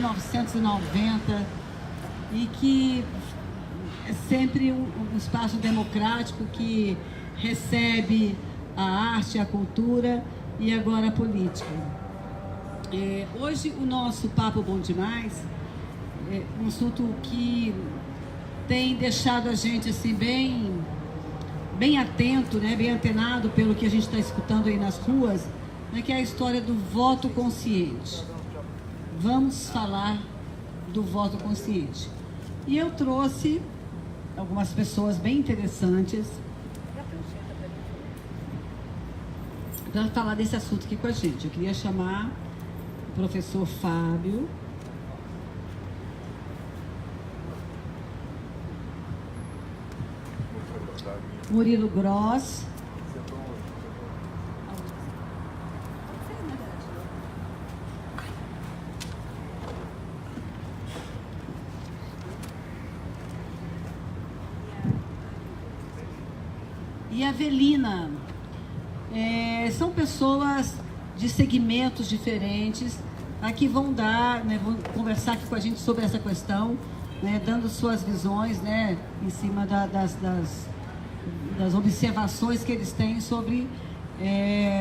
1990 e que é sempre um espaço democrático que recebe a arte, a cultura e agora a política. Hoje o nosso Papo Bom Demais é um assunto que tem deixado a gente assim bem atento, né, bem antenado pelo que a gente está escutando aí nas ruas, né, que é a história do voto consciente. Vamos falar do voto consciente. E eu trouxe algumas pessoas bem interessantes para falar desse assunto aqui com a gente. Eu queria chamar o professor Fábio, Murilo Gross, e a Avelina. São pessoas de segmentos diferentes, que vão dar, né, vão conversar aqui com a gente sobre essa questão, né, dando suas visões, né, em cima das observações que eles têm sobre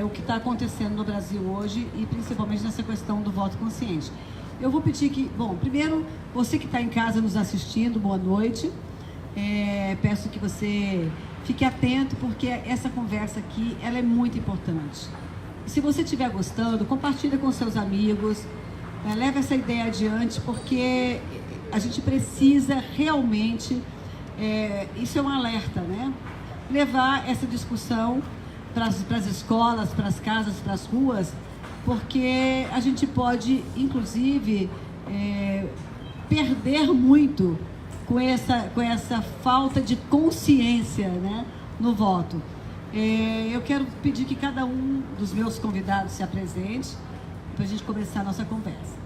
o que está acontecendo no Brasil hoje e principalmente nessa questão do voto consciente. Eu vou pedir que, bom, primeiro, você que está em casa nos assistindo, boa noite. Peço que você fique atento, porque essa conversa aqui, ela é muito importante. E se você estiver gostando, compartilha com seus amigos, leva essa ideia adiante, porque a gente precisa realmente, isso é um alerta, né? Levar essa discussão para as escolas, para as casas, para as ruas, porque a gente pode, inclusive, perder muito com essa falta de consciência, né, no voto. Eu quero pedir que cada um dos meus convidados se apresente para a gente começar a nossa conversa.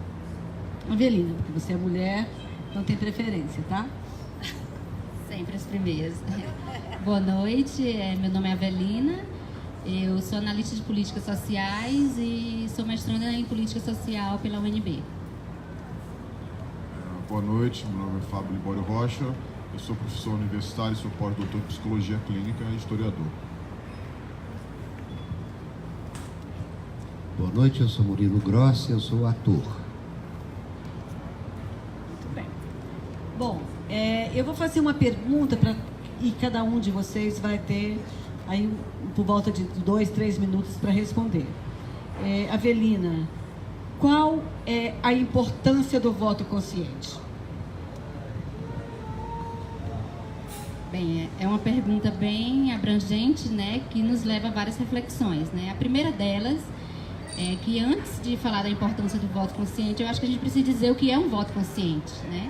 Avelina, porque você é mulher, então tem preferência, tá? Sempre as primeiras. Boa noite, meu nome é Avelina, eu sou analista de políticas sociais e sou mestranda em política social pela UNB. Boa noite, meu nome é Fábio Libório Rocha, eu sou professor universitário, sou pós-doutor em psicologia clínica e historiador. Boa noite, eu sou Murilo Gross, eu sou ator. Muito bem. Bom, eu vou fazer uma pergunta e cada um de vocês vai ter aí por volta de 2, 3 minutos para responder. Avelina, qual é a importância do voto consciente? Bem, é uma pergunta bem abrangente, né, que nos leva a várias reflexões, né? A primeira delas é que antes de falar da importância do voto consciente, eu acho que a gente precisa dizer o que é um voto consciente, né?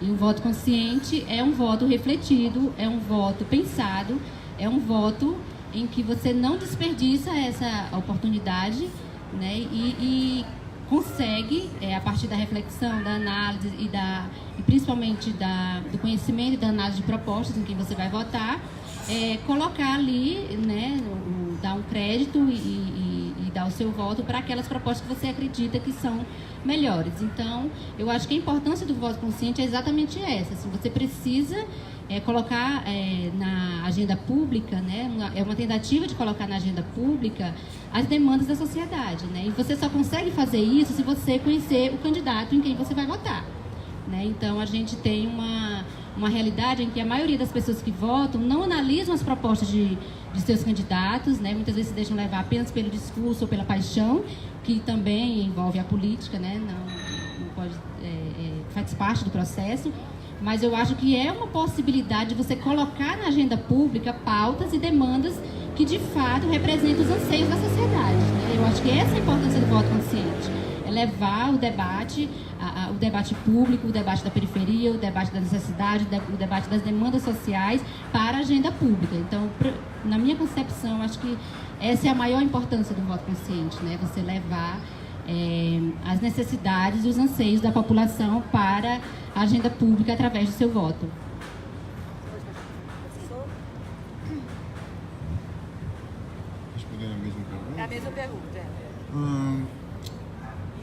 E um voto consciente é um voto refletido, é um voto pensado, é um voto em que você não desperdiça essa oportunidade, né? E consegue, a partir da reflexão, da análise e principalmente do conhecimento e da análise de propostas em quem você vai votar, colocar ali, né, dar um crédito e dar o seu voto para aquelas propostas que você acredita que são melhores. Então, eu acho que a importância do voto consciente é exatamente essa. Assim, você precisa colocar na agenda pública, né, é uma tentativa de colocar na agenda pública as demandas da sociedade, né, e você só consegue fazer isso se você conhecer o candidato em quem você vai votar, né. Então, a gente tem uma realidade em que a maioria das pessoas que votam não analisam as propostas de seus candidatos, né, muitas vezes se deixam levar apenas pelo discurso ou pela paixão, que também envolve a política, né, não pode, faz parte do processo. Mas eu acho que é uma possibilidade de você colocar na agenda pública pautas e demandas que, de fato, representam os anseios da sociedade, né? Eu acho que essa é a importância do voto consciente. É levar o debate público, o debate da periferia, o debate da necessidade, o debate das demandas sociais para a agenda pública. Então, na minha concepção, acho que essa é a maior importância do voto consciente, né? Você levar as necessidades e os anseios da população para a agenda pública através do seu voto. Respondendo a mesma pergunta? É a mesma pergunta.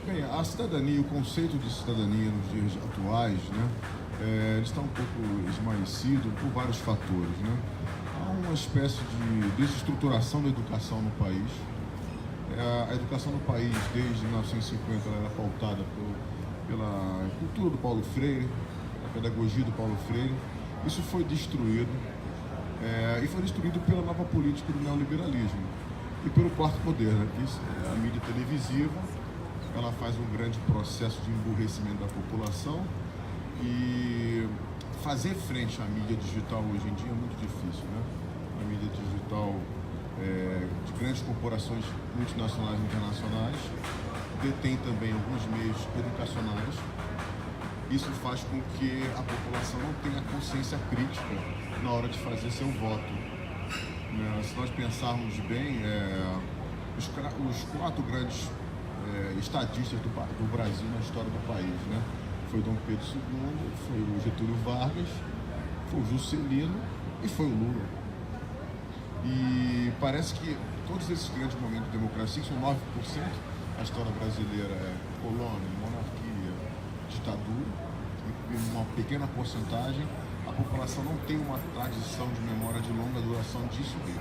Bem, as cidadania, o conceito de cidadania nos dias atuais, né, ele está um pouco esmaecido por vários fatores, né? Há uma espécie de desestruturação da educação no país. A educação no país, desde 1950, ela era pautada pela cultura do Paulo Freire, a pedagogia do Paulo Freire. Isso foi destruído, e foi destruído pela nova política do neoliberalismo e pelo quarto poder, né? A mídia televisiva, ela faz um grande processo de emburrecimento da população, e fazer frente à mídia digital hoje em dia é muito difícil, né? A mídia digital de grandes corporações multinacionais e internacionais detém também alguns meios educacionais. Isso faz com que a população não tenha consciência crítica na hora de fazer seu voto. Se nós pensarmos bem, os 4 grandes estadistas do Brasil na história do país, né? Foi Dom Pedro II, foi o Getúlio Vargas, foi o Juscelino e foi o Lula. E parece que todos esses grandes momentos de democracia, que são 9%, a história brasileira é colônia, monarquia, ditadura, e uma pequena porcentagem, a população não tem uma tradição de memória de longa duração disso aí.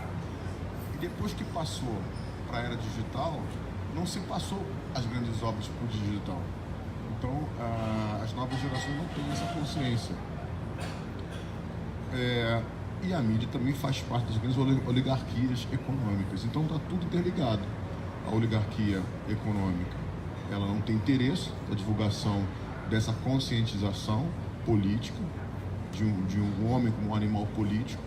E depois que passou para a era digital, não se passou as grandes obras para o digital. Então, as novas gerações não têm essa consciência. E a mídia também faz parte das grandes oligarquias econômicas. Então, está tudo interligado. A oligarquia econômica, ela não tem interesse na divulgação dessa conscientização política de um homem como um animal político.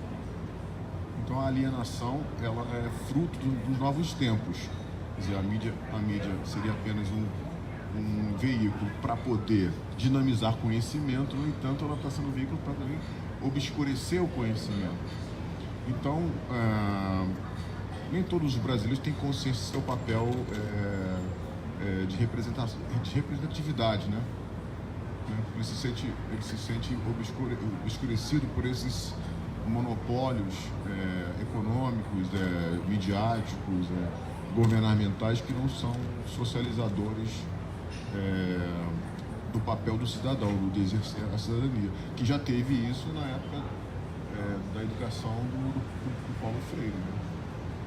Então, a alienação, ela é fruto dos novos tempos. Quer dizer, a mídia seria apenas um veículo para poder dinamizar conhecimento, no entanto, ela está sendo um veículo para também obscurecer o conhecimento. Então, nem todos os brasileiros têm consciência do seu papel de representatividade, né? Ele se sente obscurecido por esses monopólios econômicos, midiáticos, governamentais, que não são socializadores do papel do cidadão, de exercer a cidadania, que já teve isso na época da educação do Paulo Freire, né?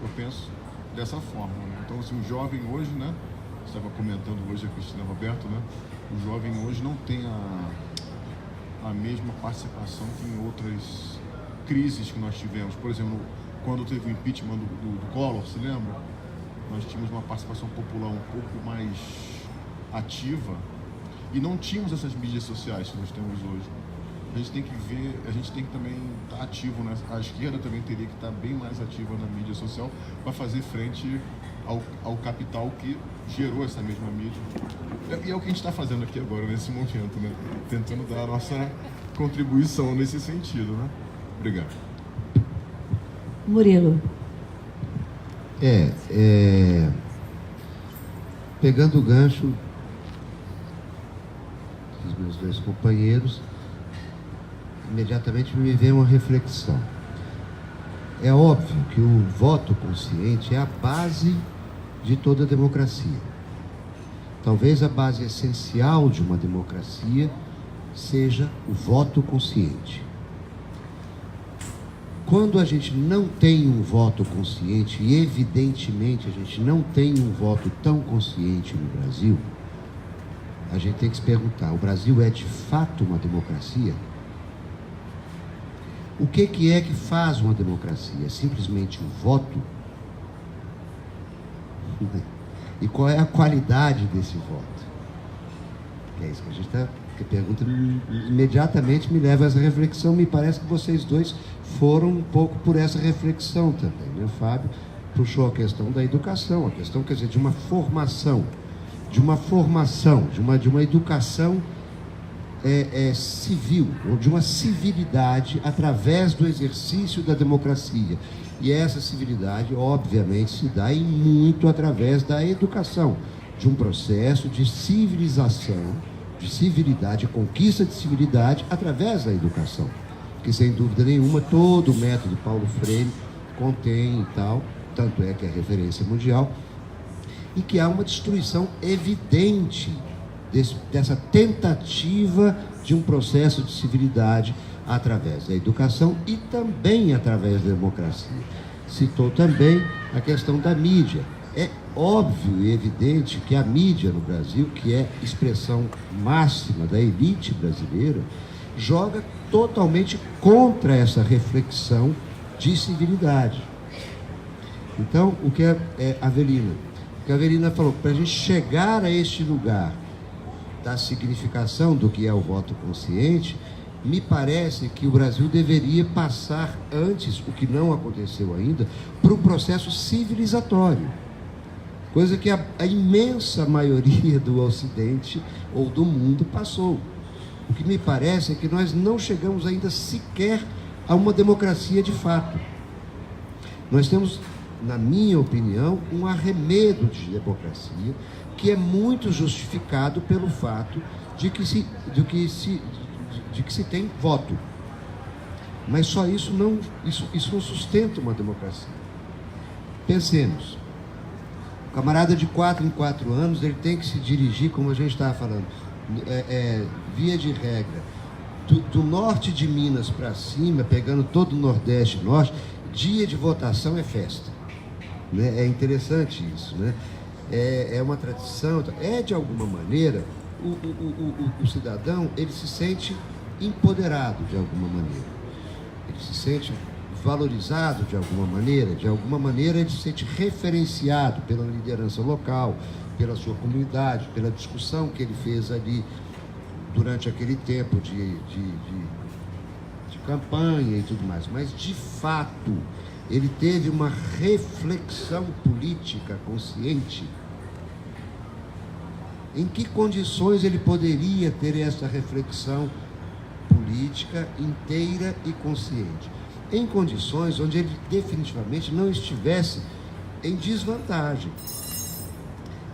Eu penso dessa forma, né? Então, assim, o jovem hoje, né? Estava comentando hoje a Cristina Roberto, né? O jovem hoje não tem a mesma participação que em outras crises que nós tivemos. Por exemplo, quando teve o impeachment do Collor, se lembra? Nós tínhamos uma participação popular um pouco mais ativa e não tínhamos essas mídias sociais que nós temos hoje. A gente tem que ver, a gente tem que também estar ativo, né? A esquerda também teria que estar bem mais ativa na mídia social para fazer frente ao capital que gerou essa mesma mídia. E é o que a gente está fazendo aqui agora, nesse momento, né? Tentando dar a nossa contribuição nesse sentido, né? Obrigado. Murilo. Pegando o gancho dos meus 2 companheiros, imediatamente me vem uma reflexão. É óbvio que o voto consciente é a base de toda democracia. Talvez a base essencial de uma democracia seja o voto consciente. Quando a gente não tem um voto consciente, e evidentemente a gente não tem um voto tão consciente no Brasil, a gente tem que se perguntar: o Brasil é de fato uma democracia? O que é que faz uma democracia? É simplesmente o voto? E qual é a qualidade desse voto? É isso que a gente está... Que pergunta imediatamente me leva a essa reflexão. Me parece que vocês dois foram um pouco por essa reflexão também, né? O Fábio puxou a questão da educação, a questão, quer dizer, de uma formação, de uma educação civil, ou de uma civilidade através do exercício da democracia. E essa civilidade, obviamente, se dá muito através da educação, de um processo de civilização, de civilidade, conquista de civilidade através da educação, que sem dúvida nenhuma todo o método Paulo Freire contém e tal, tanto é que é referência mundial, e que há uma destruição evidente dessa tentativa de um processo de civilidade através da educação e também através da democracia. Citou também a questão da mídia. É óbvio e evidente que a mídia no Brasil, que é expressão máxima da elite brasileira, joga totalmente contra essa reflexão de civilidade. Então, o que a Avelina falou, para a gente chegar a este lugar da significação do que é o voto consciente, me parece que o Brasil deveria passar antes, o que não aconteceu ainda, para um processo civilizatório. Coisa que a imensa maioria do Ocidente ou do mundo passou. O que me parece é que nós não chegamos ainda sequer a uma democracia de fato. Nós temos, na minha opinião, um arremedo de democracia que é muito justificado pelo fato de que se tem voto. Mas só isso não sustenta uma democracia. Pensemos. O camarada de 4 em 4 anos, ele tem que se dirigir, como a gente estava falando, via de regra, do norte de Minas para cima, pegando todo o Nordeste e Norte, dia de votação é festa. Né? É interessante isso, né? É uma tradição, de alguma maneira, o cidadão, ele se sente empoderado de alguma maneira, ele se sente valorizado de alguma maneira ele se sente referenciado pela liderança local, pela sua comunidade, pela discussão que ele fez ali durante aquele tempo de campanha e tudo mais. Mas, de fato, ele teve uma reflexão política consciente. Em que condições ele poderia ter essa reflexão política inteira e consciente? Em condições onde ele definitivamente não estivesse em desvantagem,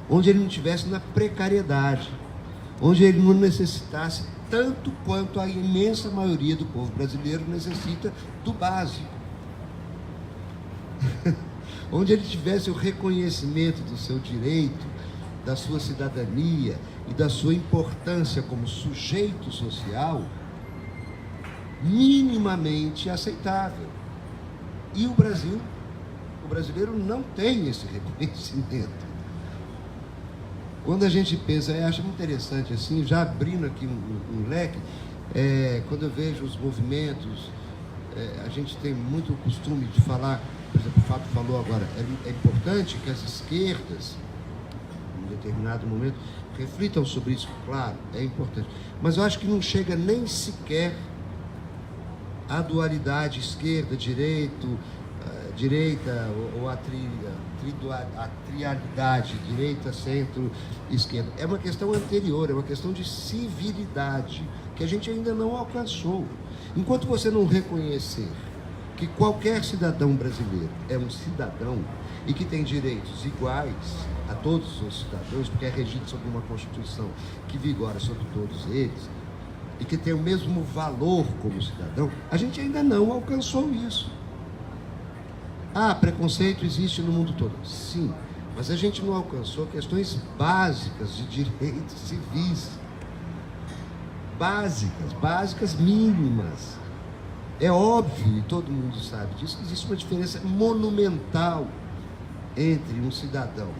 onde ele não estivesse na precariedade, onde ele não necessitasse tanto quanto a imensa maioria do povo brasileiro necessita do básico, onde ele tivesse o reconhecimento do seu direito, da sua cidadania e da sua importância como sujeito social minimamente aceitável. E o brasileiro não tem esse reconhecimento. Quando a gente pensa, eu acho muito interessante, assim, já abrindo aqui um leque, quando eu vejo os movimentos, a gente tem muito o costume de falar, por exemplo, o Fábio falou agora, é importante que as esquerdas, em determinado momento, reflitam sobre isso, claro, é importante. Mas eu acho que não chega nem sequer a dualidade esquerda-direita, ou a trialidade direita-centro-esquerda. É uma questão anterior, é uma questão de civilidade, que a gente ainda não alcançou. Enquanto você não reconhecer que qualquer cidadão brasileiro é um cidadão e que tem direitos iguais a todos os cidadãos, porque é regido sob uma Constituição que vigora sobre todos eles, e que tem o mesmo valor como cidadão, a gente ainda não alcançou isso. Preconceito existe no mundo todo. Sim, mas a gente não alcançou questões básicas de direitos civis. Básicas mínimas. É óbvio, e todo mundo sabe disso, que existe uma diferença monumental entre um cidadão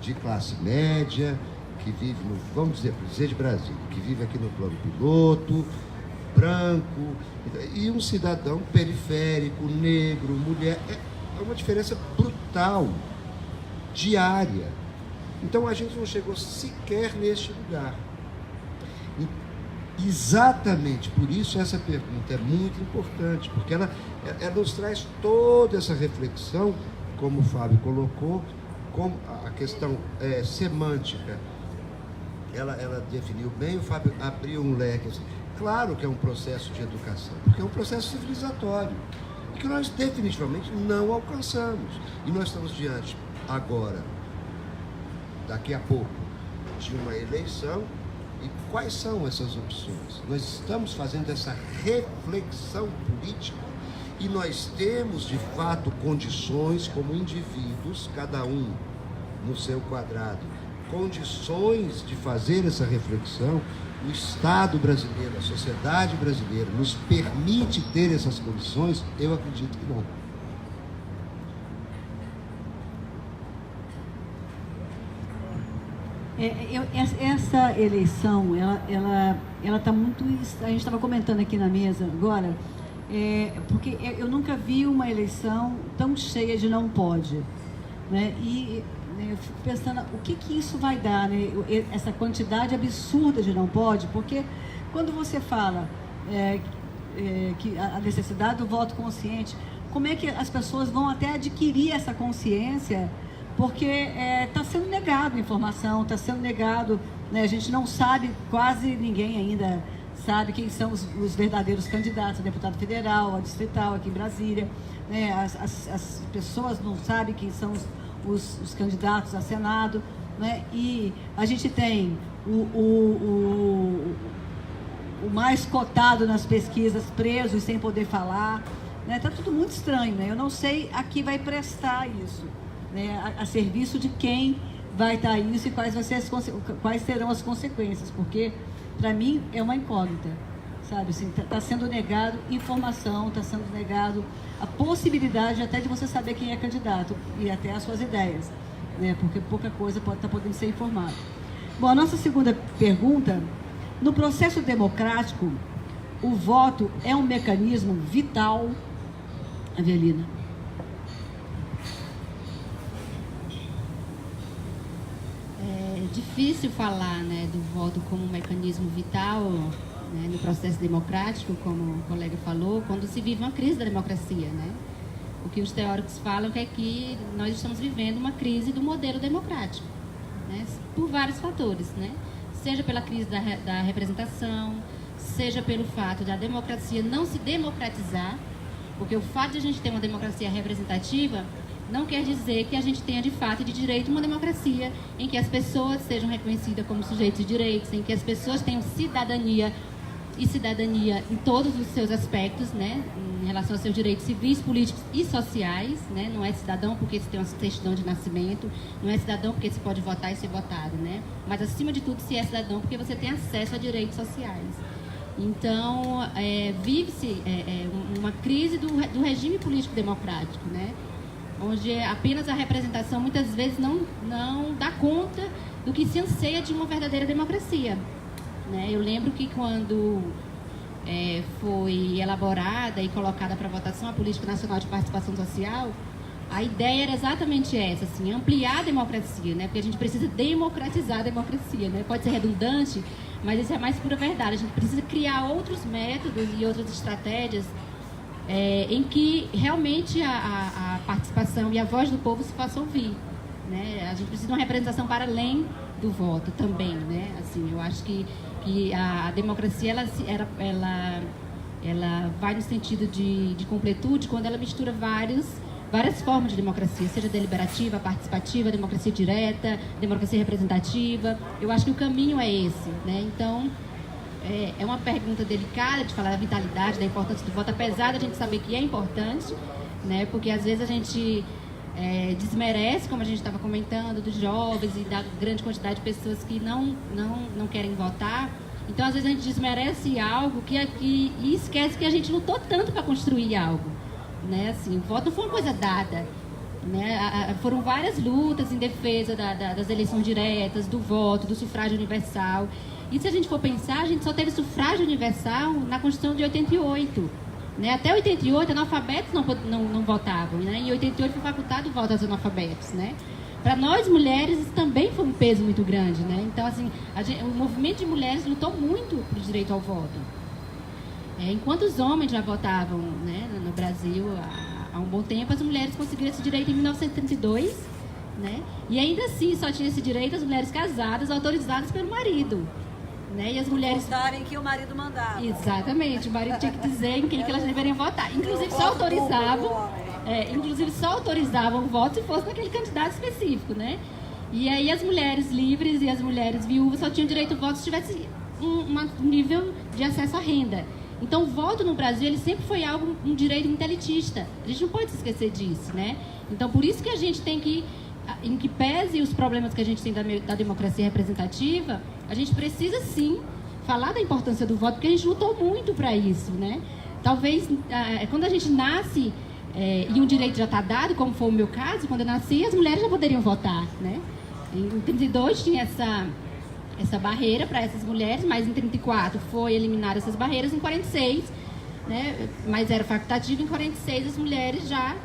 de classe média, que vive vamos dizer de Brasília, que vive aqui no plano piloto, branco, e um cidadão periférico, negro, mulher. É uma diferença brutal, diária. Então a gente não chegou sequer neste lugar. E exatamente por isso essa pergunta é muito importante, porque ela nos traz toda essa reflexão, como o Fábio colocou, como a questão semântica. Ela definiu bem, o Fábio abriu um leque. Assim. Claro que é um processo de educação, porque é um processo civilizatório, que nós definitivamente não alcançamos. E nós estamos diante, agora, daqui a pouco, de uma eleição, e quais são essas opções? Nós estamos fazendo essa reflexão política e nós temos, de fato, condições como indivíduos, cada um no seu quadrado condições de fazer essa reflexão, o Estado brasileiro, a sociedade brasileira nos permite ter essas condições? Eu acredito que não. Essa eleição, ela está muito... A gente estava comentando aqui na mesa agora, porque eu nunca vi uma eleição tão cheia de não pode, né? E eu fico pensando, o que isso vai dar, né? Essa quantidade absurda de não pode, porque quando você fala que a necessidade do voto consciente, como é que as pessoas vão até adquirir essa consciência? Porque está sendo negado informação, está sendo negado, né? A gente não sabe, quase ninguém ainda sabe quem são os verdadeiros candidatos a deputado federal, a distrital aqui em Brasília, né? As pessoas não sabem quem são os candidatos a Senado, né? E a gente tem o mais cotado nas pesquisas preso sem poder falar, né? Está tudo muito estranho, né? Eu não sei a que vai prestar isso, né, a serviço de quem vai estar isso e quais serão as consequências, porque para mim é uma incógnita, sabe? Assim, está sendo negado informação, está sendo negado a possibilidade até de você saber quem é candidato e até as suas ideias, né? Porque pouca coisa pode estar podendo ser informada. Bom, a nossa segunda pergunta: no processo democrático, o voto é um mecanismo vital? Avelina. Difícil falar, né, do voto como um mecanismo vital, né, no processo democrático, como o colega falou, quando se vive uma crise da democracia, né? O que os teóricos falam é que nós estamos vivendo uma crise do modelo democrático, né, por vários fatores, né? Seja pela crise da representação, seja pelo fato da democracia não se democratizar, porque o fato de a gente ter uma democracia representativa não quer dizer que a gente tenha de fato e de direito uma democracia em que as pessoas sejam reconhecidas como sujeitos de direitos, em que as pessoas tenham cidadania em todos os seus aspectos, né, em relação aos seus direitos civis, políticos e sociais, né? Não é cidadão porque você tem uma certidão de nascimento, não é cidadão porque você pode votar e ser votado, né? Mas acima de tudo, se é cidadão porque você tem acesso a direitos sociais. Então, vive-se uma crise do regime político democrático, né? Onde apenas a representação muitas vezes não dá conta do que se anseia de uma verdadeira democracia, né? Eu lembro que quando foi elaborada e colocada para votação a Política Nacional de Participação Social, a ideia era exatamente essa, assim, ampliar a democracia, né? Porque a gente precisa democratizar a democracia, né? Pode ser redundante, mas isso é a mais pura verdade. A gente precisa criar outros métodos e outras estratégias em que realmente a participação e a voz do povo se façam ouvir, né? A gente precisa de uma representação para além do voto também, né? Assim, eu acho que a democracia ela vai no sentido de completude quando ela mistura várias formas de democracia, seja deliberativa, participativa, democracia direta, democracia representativa. Eu acho que o caminho é esse, né? Então, é uma pergunta delicada de falar da vitalidade, da importância do voto, apesar da gente saber que é importante, né? Porque às vezes a gente desmerece, como a gente estava comentando, dos jovens e da grande quantidade de pessoas que não querem votar. Então, às vezes a gente desmerece algo e esquece que a gente lutou tanto para construir algo, né? Assim, o voto não foi uma coisa dada, né? Foram várias lutas em defesa das eleições diretas, do voto, do sufrágio universal. E se a gente for pensar, a gente só teve sufrágio universal na Constituição de 88. Né? Até 88, analfabetos não votavam. Né? Em 88 foi facultado o voto aos analfabetos. Né? Para nós, mulheres, isso também foi um peso muito grande. Né? Então, assim, o movimento de mulheres lutou muito para o direito ao voto. Enquanto os homens já votavam, né, no Brasil há um bom tempo, as mulheres conseguiram esse direito em 1932. Né? E ainda assim, só tinha esse direito as mulheres casadas, autorizadas pelo marido. Né? E as mulheres votarem que o marido mandava. Exatamente, o marido tinha que dizer em quem que elas deveriam votar. Inclusive só autorizavam o voto se fosse naquele candidato específico, né? E aí as mulheres livres e as mulheres viúvas só tinham direito ao voto se tivesse um nível de acesso à renda. Então o voto no Brasil ele sempre foi um direito muito elitista. A gente não pode se esquecer disso, né? Então por isso que a gente tem que em que pese os problemas que a gente tem da democracia representativa, a gente precisa sim falar da importância do voto, porque a gente lutou muito para isso, né? Talvez, quando a gente nasce e um direito já está dado, como foi o meu caso, quando eu nasci, as mulheres já poderiam votar, né? Em 32 tinha essa barreira para essas mulheres, mas em 34 foi eliminada essas barreiras, em 46, né? Mas era facultativo, em 46 as mulheres já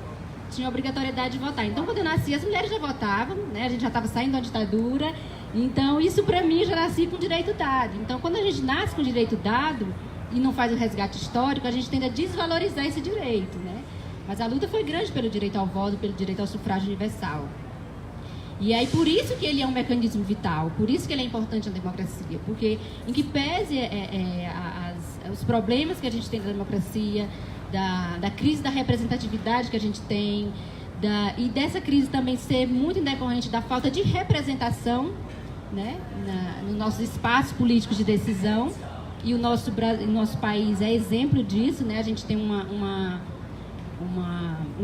tinham obrigatoriedade de votar. Então, quando eu nasci, as mulheres já votavam, né? A gente já estava saindo da ditadura. Então, isso para mim, eu já nasci com direito dado. Então, quando a gente nasce com direito dado e não faz o resgate histórico, a gente tende a desvalorizar esse direito, né? Mas a luta foi grande pelo direito ao voto, pelo direito ao sufrágio universal. E aí, por isso que ele é um mecanismo vital, por isso que ele é importante na democracia, porque em que pese os problemas que a gente tem da democracia, da crise da representatividade que a gente tem, e dessa crise também ser muito decorrente da falta de representação, né, no nossos espaços políticos de decisão, e o nosso país é exemplo disso, né? A gente tem um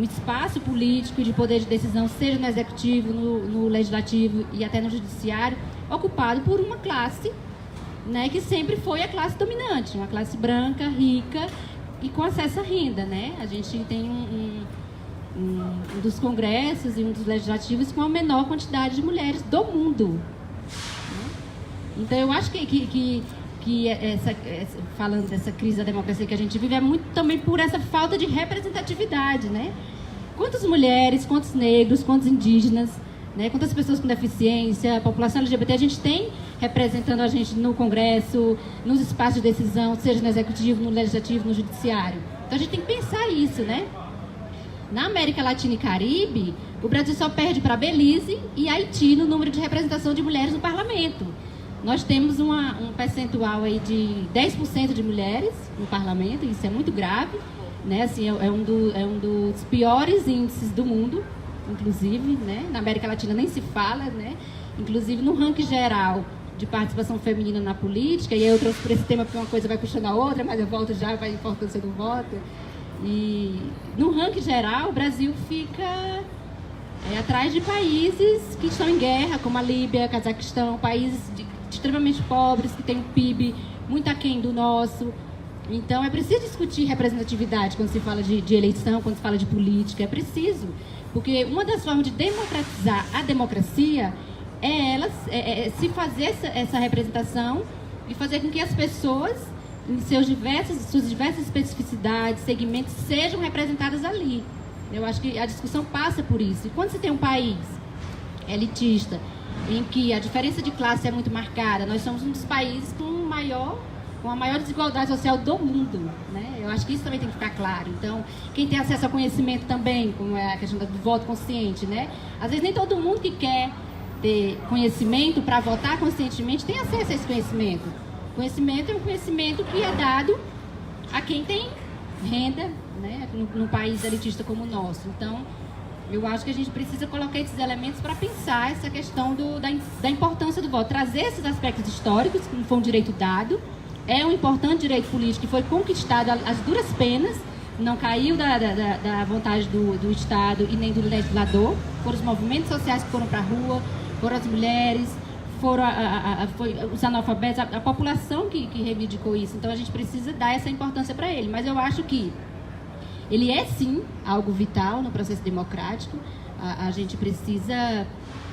espaço político de poder de decisão, seja no executivo, no legislativo e até no judiciário, ocupado por uma classe, né, que sempre foi a classe dominante, uma classe branca, rica e com acesso à renda, né? A gente tem um dos congressos e um dos legislativos com a menor quantidade de mulheres do mundo, né? Então, eu acho que falando dessa crise da democracia que a gente vive, é muito também por essa falta de representatividade, né? Quantas mulheres, quantos negros, quantos indígenas, né? Quantas pessoas com deficiência, a população LGBT a gente tem representando a gente no Congresso, nos espaços de decisão, seja no Executivo, no Legislativo, no Judiciário. Então, a gente tem que pensar isso, né? Na América Latina e Caribe, o Brasil só perde para Belize e Haiti no número de representação de mulheres no parlamento. Nós temos um percentual aí de 10% de mulheres no parlamento, isso é muito grave, né? Assim, é um dos piores índices do mundo, inclusive, né? Na América Latina nem se fala, né? Inclusive no ranking geral de participação feminina na política, e aí eu trouxe para esse tema porque uma coisa vai puxando a outra, mas eu volto já para a importância do voto. E no ranking geral, o Brasil fica atrás de países que estão em guerra, como a Líbia, Cazaquistão, países extremamente pobres, que têm um PIB muito aquém do nosso. Então, é preciso discutir representatividade quando se fala de eleição, quando se fala de política. É preciso, porque uma das formas de democratizar a democracia é se fazer essa representação e fazer com que as pessoas, em suas diversas especificidades, segmentos, sejam representadas ali. Eu acho que a discussão passa por isso. E quando você tem um país elitista, em que a diferença de classe é muito marcada, nós somos um dos países com a maior desigualdade social do mundo, né? Eu acho que isso também tem que ficar claro. Então, quem tem acesso ao conhecimento também, como é a questão do voto consciente, né? Às vezes nem todo mundo que quer ter conhecimento para votar conscientemente tem acesso a esse conhecimento. Conhecimento é um conhecimento que é dado a quem tem renda, né? Num país elitista como o nosso. Então, eu acho que a gente precisa colocar esses elementos para pensar essa questão da importância do voto. Trazer esses aspectos históricos, que não foi um direito dado, é um importante direito político que foi conquistado às duras penas, não caiu da vontade do Estado e nem do legislador. Foram os movimentos sociais que foram para a rua, foram as mulheres, foram os analfabetos, a população que reivindicou isso. Então, a gente precisa dar essa importância para ele. Mas eu acho que ele é, sim, algo vital no processo democrático. A gente precisa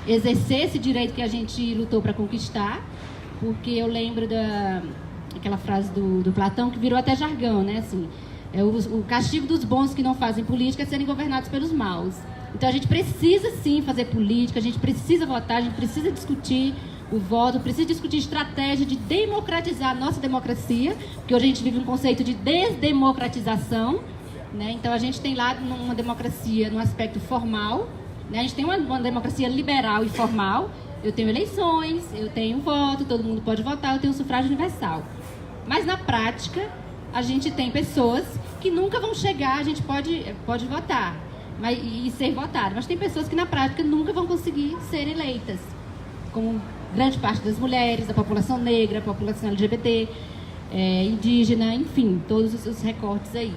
exercer esse direito que a gente lutou para conquistar, porque eu lembro daquela frase do Platão, que virou até jargão, né? Assim, o castigo dos bons que não fazem política é serem governados pelos maus. Então, a gente precisa, sim, fazer política, a gente precisa votar, a gente precisa discutir o voto, precisa discutir estratégia de democratizar a nossa democracia, porque hoje a gente vive um conceito de desdemocratização, né? Então, a gente tem lá uma democracia no aspecto formal, né? A gente tem uma democracia liberal e formal. Eu tenho eleições, eu tenho voto, todo mundo pode votar, eu tenho sufrágio universal. Mas, na prática, a gente tem pessoas que nunca vão chegar, a gente pode votar e ser votado, mas tem pessoas que, na prática, nunca vão conseguir ser eleitas, como grande parte das mulheres, da população negra, a população LGBT, indígena, enfim, todos os recortes aí.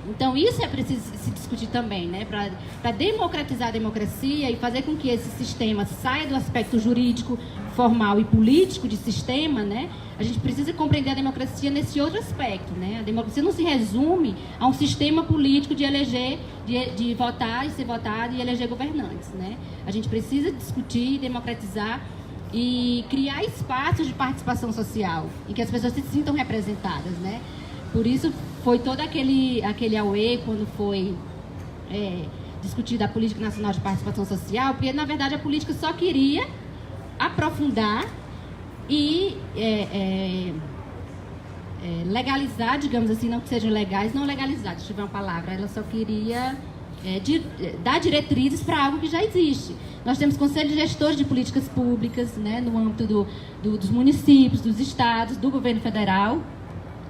Então, isso é preciso se discutir também, né? Para democratizar a democracia e fazer com que esse sistema saia do aspecto jurídico, formal e político de sistema, né? A gente precisa compreender a democracia nesse outro aspecto, né? A democracia não se resume a um sistema político de eleger, de votar e ser votado e eleger governantes, né? A gente precisa discutir, democratizar e criar espaços de participação social em que as pessoas se sintam representadas, né? Por isso foi todo aquele auê quando foi discutida a Política Nacional de Participação Social, porque, na verdade, a política só queria aprofundar e legalizar, digamos assim, não que sejam legais, não legalizar, deixa eu ver uma palavra, ela só queria dar diretrizes para algo que já existe. Nós temos conselhos gestores de políticas públicas, né, no âmbito dos municípios, dos estados, do governo federal.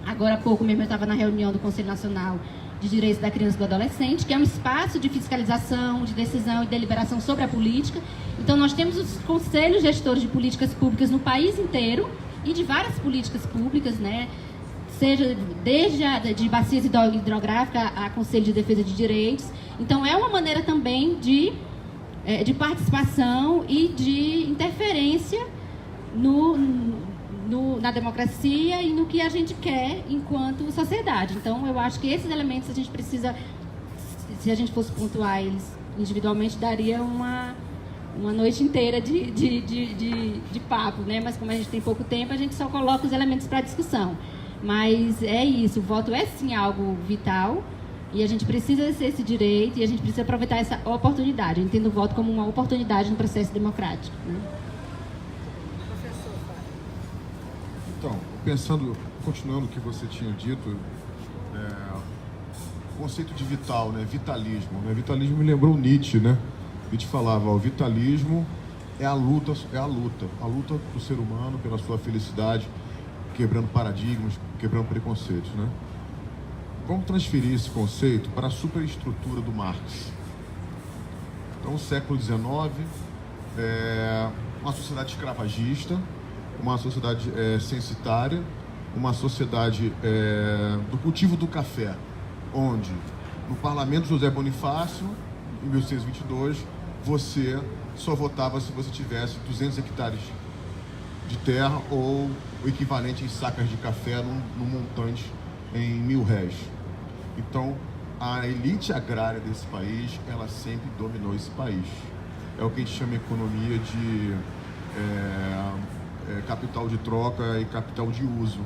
Agora há pouco mesmo eu estava na reunião do Conselho Nacional de Direitos da Criança e do Adolescente, que é um espaço de fiscalização, de decisão e deliberação sobre a política. Então, nós temos os conselhos gestores de políticas públicas no país inteiro e de várias políticas públicas, né? Seja desde de bacias hidrográficas a Conselho de Defesa de Direitos. Então, é uma maneira também de participação e de interferência na democracia e no que a gente quer enquanto sociedade. Então, eu acho que esses elementos a gente precisa, se a gente fosse pontuar eles individualmente, daria uma noite inteira de papo, né? Mas como a gente tem pouco tempo, a gente só coloca os elementos para discussão. Mas é isso, o voto é sim algo vital e a gente precisa exercer esse direito e a gente precisa aproveitar essa oportunidade. Eu entendo o voto como uma oportunidade no processo democrático, né? Então, continuando o que você tinha dito, o conceito de vital, né? Vitalismo. Né? Vitalismo me lembrou Nietzsche, né? Nietzsche falava, o vitalismo é a luta do ser humano pela sua felicidade, quebrando paradigmas, quebrando preconceitos, né? Vamos transferir esse conceito para a superestrutura do Marx. Então, o século XIX uma sociedade escravagista, uma sociedade censitária, uma sociedade do cultivo do café, onde no parlamento José Bonifácio, em 1622, você só votava se você tivesse 200 hectares de terra ou o equivalente em sacas de café num montante em R$1.000. Então, a elite agrária desse país, ela sempre dominou esse país. É o que a gente chama economia de capital de troca e capital de uso.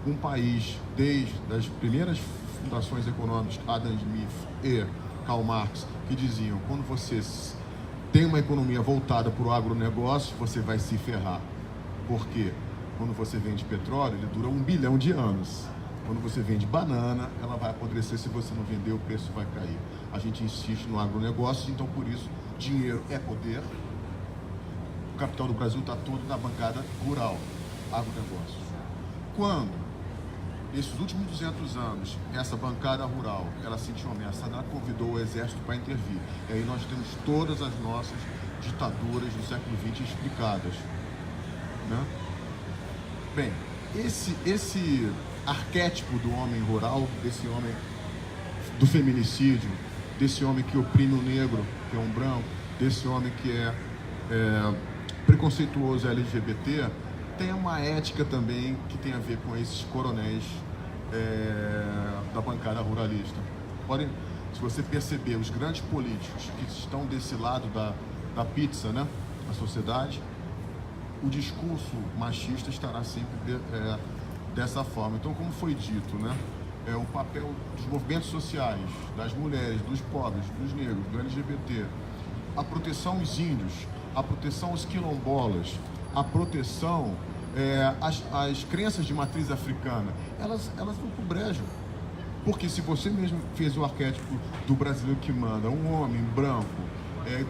Um país, desde as primeiras fundações econômicas, Adam Smith e Karl Marx, que diziam, quando você tem uma economia voltada para o agronegócio, você vai se ferrar. Por quê? Quando você vende petróleo, ele dura 1 bilhão de anos. Quando você vende banana, ela vai apodrecer, se você não vender, o preço vai cair. A gente insiste no agronegócio, então por isso, dinheiro é poder. O capital do Brasil está todo na bancada rural, agronegócio. Quando, nesses últimos 200 anos, essa bancada rural, ela sentiu ameaçada, ela convidou o exército para intervir. E aí nós temos todas as nossas ditaduras do século XX explicadas, né? Bem, esse arquétipo do homem rural, desse homem do feminicídio, desse homem que oprime o negro, que é um branco, desse homem que é preconceituoso LGBT, tem uma ética também que tem a ver com esses coronéis da bancada ruralista. Se você perceber, os grandes políticos que estão desse lado da pizza, né, na sociedade, o discurso machista estará sempre dessa forma. Então, como foi dito, né, o papel dos movimentos sociais, das mulheres, dos pobres, dos negros, do LGBT, a proteção aos índios, a proteção aos quilombolas, a proteção às crenças de matriz africana, elas vão pro brejo. Porque se você mesmo fez o arquétipo do brasileiro que manda, um homem branco,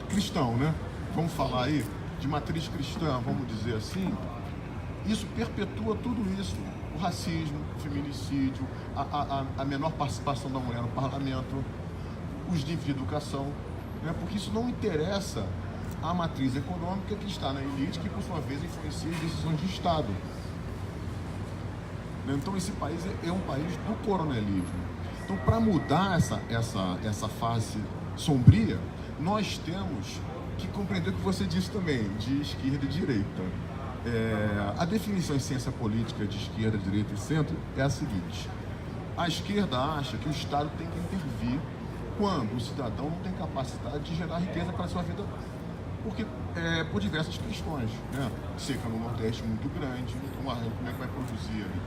cristão, né? Vamos falar aí, de matriz cristã, vamos dizer assim, isso perpetua tudo isso. O racismo, o feminicídio, a menor participação da mulher no parlamento, os níveis de educação, né? Porque isso não interessa à matriz econômica que está na elite, que por sua vez influencia as decisões de Estado. Então esse país é um país do coronelismo. Então, para mudar essa fase sombria, nós temos que compreender o que você disse também, de esquerda e direita. A definição em ciência política de esquerda, direita e centro é a seguinte: a esquerda acha que o Estado tem que intervir quando o cidadão não tem capacidade de gerar riqueza para a sua vida, porque por diversas questões, né? Seca no Nordeste muito grande, como é que vai produzir ali?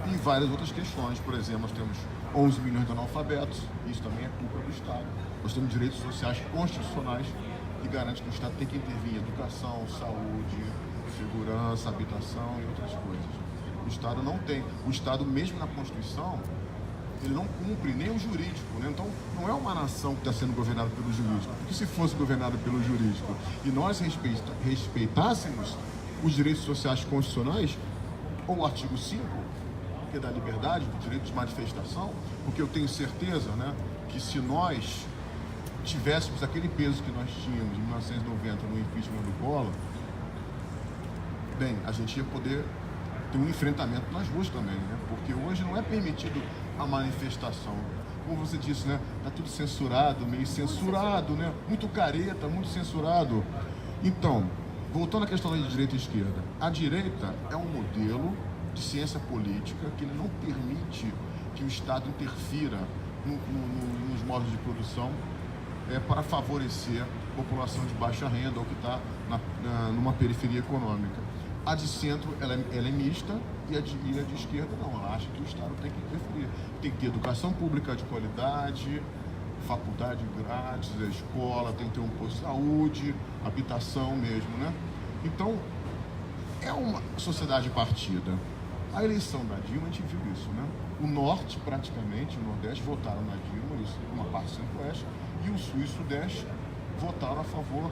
E várias outras questões. Por exemplo, nós temos 11 milhões de analfabetos, isso também é culpa do Estado. Nós temos direitos sociais constitucionais que garantem que o Estado tem que intervir em educação, saúde, segurança, habitação e outras coisas. O Estado não tem. O Estado, mesmo na Constituição, ele não cumpre nem o jurídico, né? Então, não é uma nação que está sendo governada pelo jurídico. Porque se fosse governada pelo jurídico e nós respeitássemos os direitos sociais constitucionais, ou o artigo 5, que é da liberdade, do direito de manifestação, porque eu tenho certeza, né, que se nós tivéssemos aquele peso que nós tínhamos em 1990 no impeachment do Collor, bem, a gente ia poder ter um enfrentamento nas ruas também, né? Porque hoje não é permitido a manifestação. Como você disse, né? Tá tudo censurado, meio censurado, né? Muito careta, muito censurado. Então, voltando à questão da direita e esquerda, a direita é um modelo de ciência política que ele não permite que o Estado interfira nos modos de produção para favorecer a população de baixa renda ou que está numa periferia econômica. A de centro, ela é mista, e a de esquerda não, ela acha que o Estado tem que interferir. Tem que ter educação pública de qualidade, faculdade grátis, a escola, tem que ter um posto de saúde, habitação mesmo, né? Então, é uma sociedade partida. A eleição da Dilma, a gente viu isso, né? O Norte, praticamente, o Nordeste, votaram na Dilma, isso, uma parte do Centro-Oeste, e o Sul e o Sudeste votaram a favor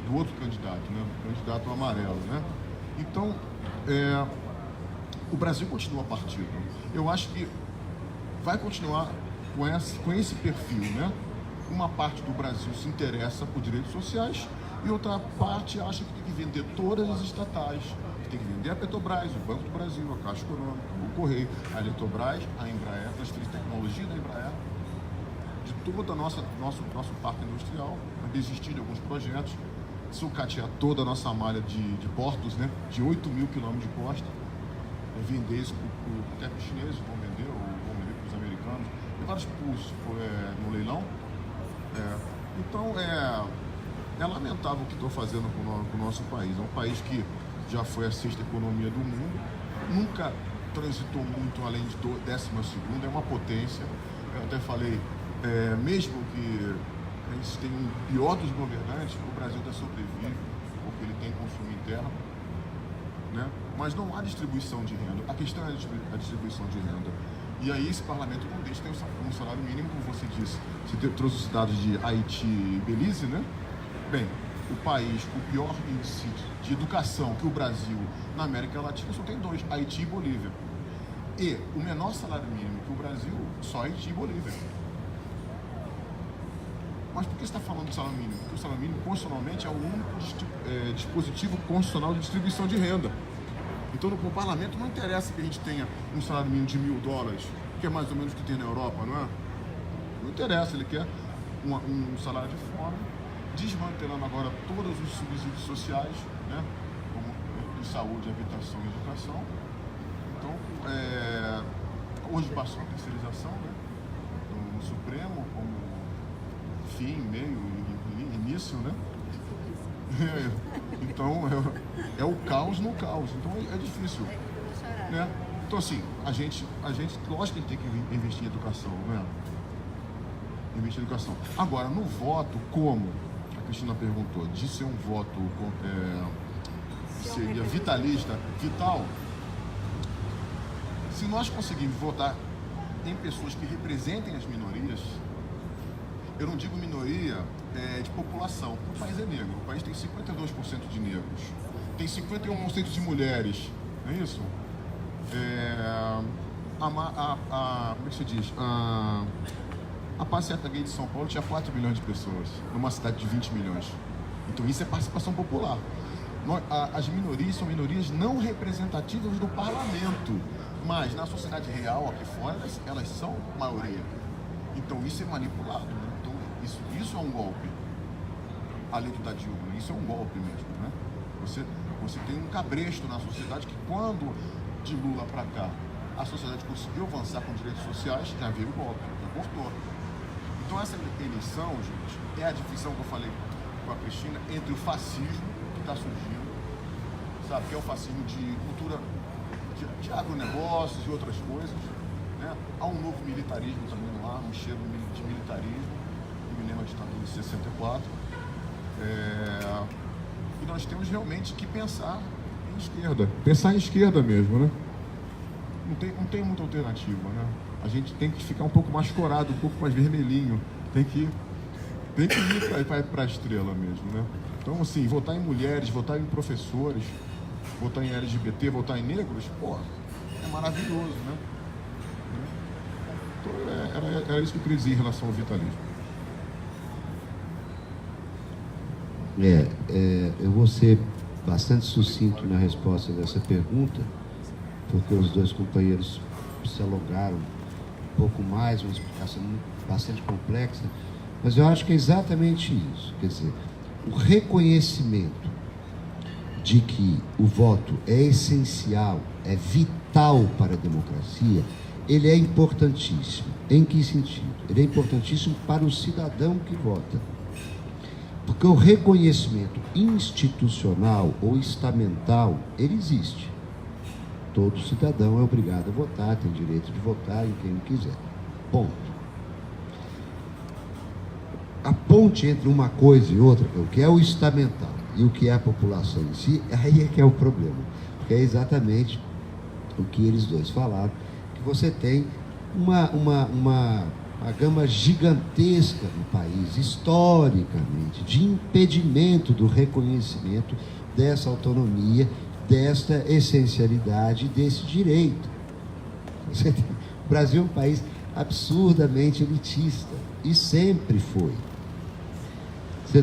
do outro candidato, né? Do candidato amarelo, né? Então, o Brasil continua partido. Eu acho que vai continuar com esse perfil, né? Uma parte do Brasil se interessa por direitos sociais e outra parte acha que tem que vender todas as estatais. Tem que vender a Petrobras, o Banco do Brasil, a Caixa Econômica, o Correio, a Eletrobras, a Embraer, transferir tecnologia da Embraer, de todo o nosso parque industrial, desistir de alguns projetos, sucatear toda a nossa malha de portos, né? De 8 mil quilômetros de costa, vender isso até para os chineses, vão vender para os americanos, tem vários pulsos no leilão. Então, é lamentável o que estou fazendo com o nosso país. É um país que já foi a 6ª economia do mundo, nunca transitou muito além de 12ª, é uma potência. Eu até falei, mesmo que a gente tenha um pior dos governantes, o Brasil até sobrevive, porque ele tem consumo interno, né? Mas não há distribuição de renda. A questão é a distribuição de renda. E aí esse parlamento não deixa ter um salário mínimo, como você disse. Você trouxe os dados de Haiti e Belize, né? Bem, o país com o pior índice de educação que o Brasil na América Latina só tem 2, Haiti e Bolívia. E o menor salário mínimo que o Brasil, só Haiti e Bolívia. Mas por que você está falando de salário mínimo? Porque o salário mínimo, constitucionalmente, é o único dispositivo constitucional de distribuição de renda. Então, no parlamento, não interessa que a gente tenha um salário mínimo de $1.000, que é mais ou menos o que tem na Europa, não é? Não interessa, ele quer um salário de fome, desmantelando agora todos os subsídios sociais, né? Como de saúde, habitação e educação. Então, hoje passou a terceirização, né? No Supremo, como fim, meio e início, né? Então, é o caos no caos. Então, é difícil, né? Então, assim, a gente, lógico que a gente tem que investir em educação, né? Investir em educação. Agora, no voto, como a Cristina perguntou, de ser um voto seria vitalista, vital, se nós conseguirmos votar em pessoas que representem as minorias, eu não digo minoria de população, o país é negro, o país tem 52% de negros, tem 51% de mulheres, não é isso? Como é que se diz? A passeata gay de São Paulo tinha 4 milhões de pessoas, numa cidade de 20 milhões. Então isso é participação popular. As minorias são minorias não representativas do parlamento, mas na sociedade real, aqui fora, elas são maioria. Então isso é manipulado, né? Então isso é um golpe. A lei da Dilma, isso é um golpe mesmo, né? Você tem um cabresto na sociedade que quando de Lula para cá a sociedade conseguiu avançar com direitos sociais, já veio o golpe, já cortou. Então essa eleição, gente, é a divisão que eu falei com a Cristina entre o fascismo que está surgindo, sabe, que é o fascismo de cultura, de agronegócios e outras coisas, né? Há um novo militarismo também lá, um cheiro de militarismo, que me lembra a ditadura de 64. E nós temos realmente que pensar em esquerda. Pensar em esquerda mesmo, né? Não tem muita alternativa, né? A gente tem que ficar um pouco mais corado, um pouco mais vermelhinho. Tem que ir para a estrela mesmo, né? Então, assim, votar em mulheres, votar em professores, votar em LGBT, votar em negros, pô, é maravilhoso, né? Então, era isso que eu queria dizer em relação ao vitalismo. Eu vou ser bastante sucinto na resposta dessa pergunta, porque os dois companheiros se alongaram um pouco mais, uma explicação bastante complexa, mas eu acho que é exatamente isso. Quer dizer, o reconhecimento de que o voto é essencial, é vital para a democracia, ele é importantíssimo. Em que sentido? Ele é importantíssimo para o cidadão que vota. Porque o reconhecimento institucional ou estamental, ele existe. Todo cidadão é obrigado a votar, tem direito de votar em quem quiser. Ponto. A ponte entre uma coisa e outra, o que é o estamental e o que é a população em si, aí é que é o problema. Porque é exatamente o que eles dois falaram, que você tem uma gama gigantesca no país, historicamente, de impedimento do reconhecimento dessa autonomia, desta essencialidade, desse direito. O Brasil é um país absurdamente elitista, e sempre foi.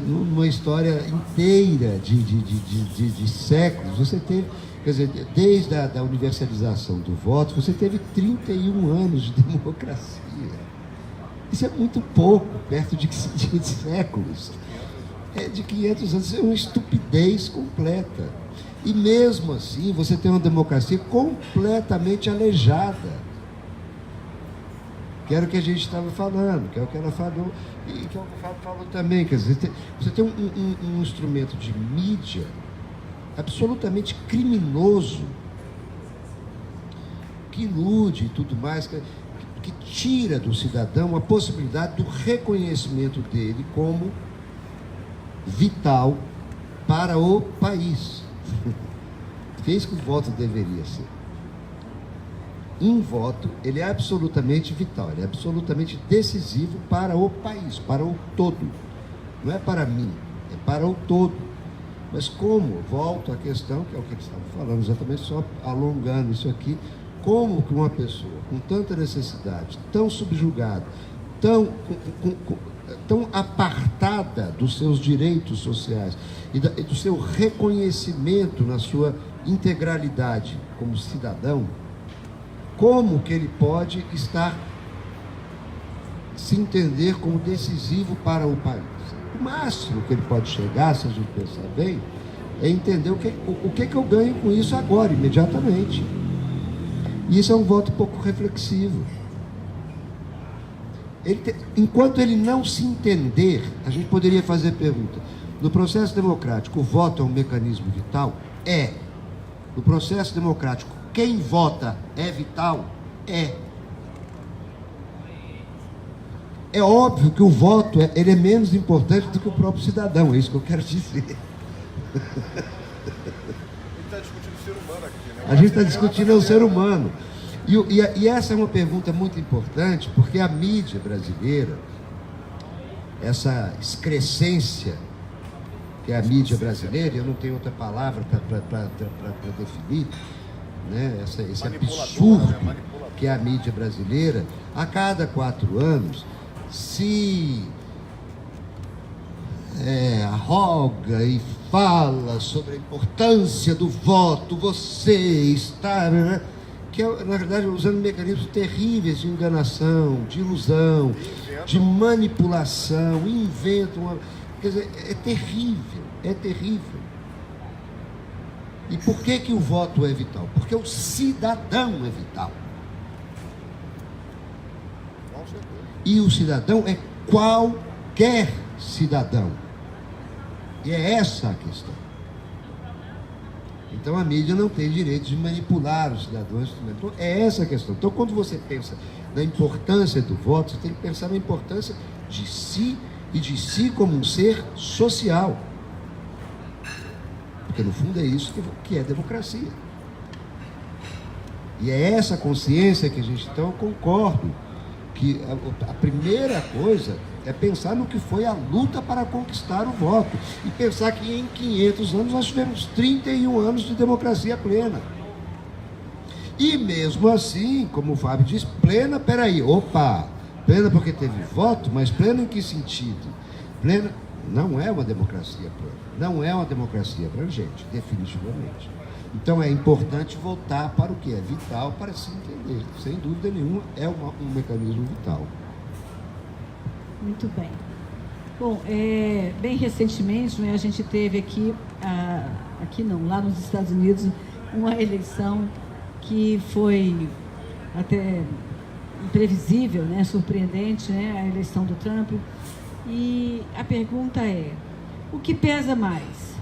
Numa história inteira de séculos, você teve, quer dizer, desde a universalização do voto, você teve 31 anos de democracia. Isso é muito pouco, perto de séculos. De 500 anos, isso é uma estupidez completa. E mesmo assim, você tem uma democracia completamente aleijada. Que era o que a gente estava falando, que é o que ela falou, e que é o que o Fábio falou também. Quer dizer, você tem um instrumento de mídia absolutamente criminoso, que ilude e tudo mais, que tira do cidadão a possibilidade do reconhecimento dele como vital para o país. É isso que o voto deveria ser. Um voto, ele é absolutamente vital, ele é absolutamente decisivo para o país, para o todo. Não é para mim, é para o todo. Mas como, volto à questão, que é o que eles estavam falando, exatamente só alongando isso aqui, como que uma pessoa com tanta necessidade, tão subjugada, tão apartada dos seus direitos sociais e do seu reconhecimento na sua integralidade como cidadão, como que ele pode se entender como decisivo para o país? O máximo que ele pode chegar, se a gente pensar bem, é entender o que eu ganho com isso agora, imediatamente. E isso é um voto pouco reflexivo. Enquanto ele não se entender, a gente poderia fazer pergunta: no processo democrático, o voto é um mecanismo vital? É. No processo democrático, quem vota é vital? É. É óbvio que o voto ele é menos importante do que o próprio cidadão, é isso que eu quero dizer. A gente está discutindo o ser humano aqui, né? A gente está discutindo o ser humano. E essa é uma pergunta muito importante, porque a mídia brasileira, essa excrescência que é a mídia brasileira, eu não tenho outra palavra para definir, né? Esse absurdo que é a mídia brasileira, a cada 4 anos se arroga e fala sobre a importância do voto, você está... Né? Que é, na verdade, usando mecanismos terríveis de enganação, de ilusão, de manipulação, inventam... Quer dizer, é terrível, é terrível. E por que o voto é vital? Porque o cidadão é vital. E o cidadão é qualquer cidadão. E é essa a questão. Então a mídia não tem direito de manipular os cidadãos. Então é essa a questão. Então quando você pensa na importância do voto, você tem que pensar na importância de si e de si como um ser social. Porque no fundo é isso que é democracia. E é essa consciência que a gente, então, eu concordo, que a primeira coisa é pensar no que foi a luta para conquistar o voto. E pensar que em 500 anos nós tivemos 31 anos de democracia plena. E mesmo assim, como o Fábio diz, plena, plena porque teve voto, mas plena em que sentido? Plena não é uma democracia plena, não é uma democracia abrangente, definitivamente. Então é importante voltar para o que é vital para se entender. Sem dúvida nenhuma, é um mecanismo vital. Muito bem. Bom, bem recentemente, né, a gente teve lá nos Estados Unidos, uma eleição que foi até imprevisível, né, surpreendente, né, a eleição do Trump. E a pergunta é, o que pesa mais?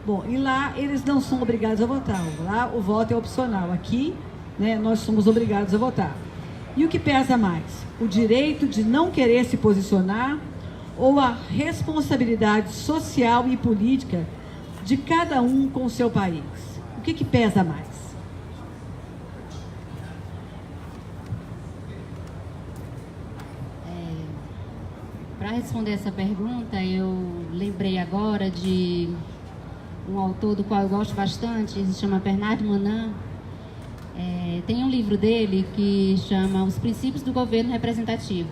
Bom, e lá eles não são obrigados a votar. Lá o voto é opcional. Aqui, né, nós somos obrigados a votar. E o que pesa mais? O direito de não querer se posicionar ou a responsabilidade social e política de cada um com o seu país? O que pesa mais? Para responder essa pergunta, eu lembrei agora de um autor do qual eu gosto bastante, se chama Bernard Manin. Tem um livro dele que chama Os Princípios do Governo Representativo.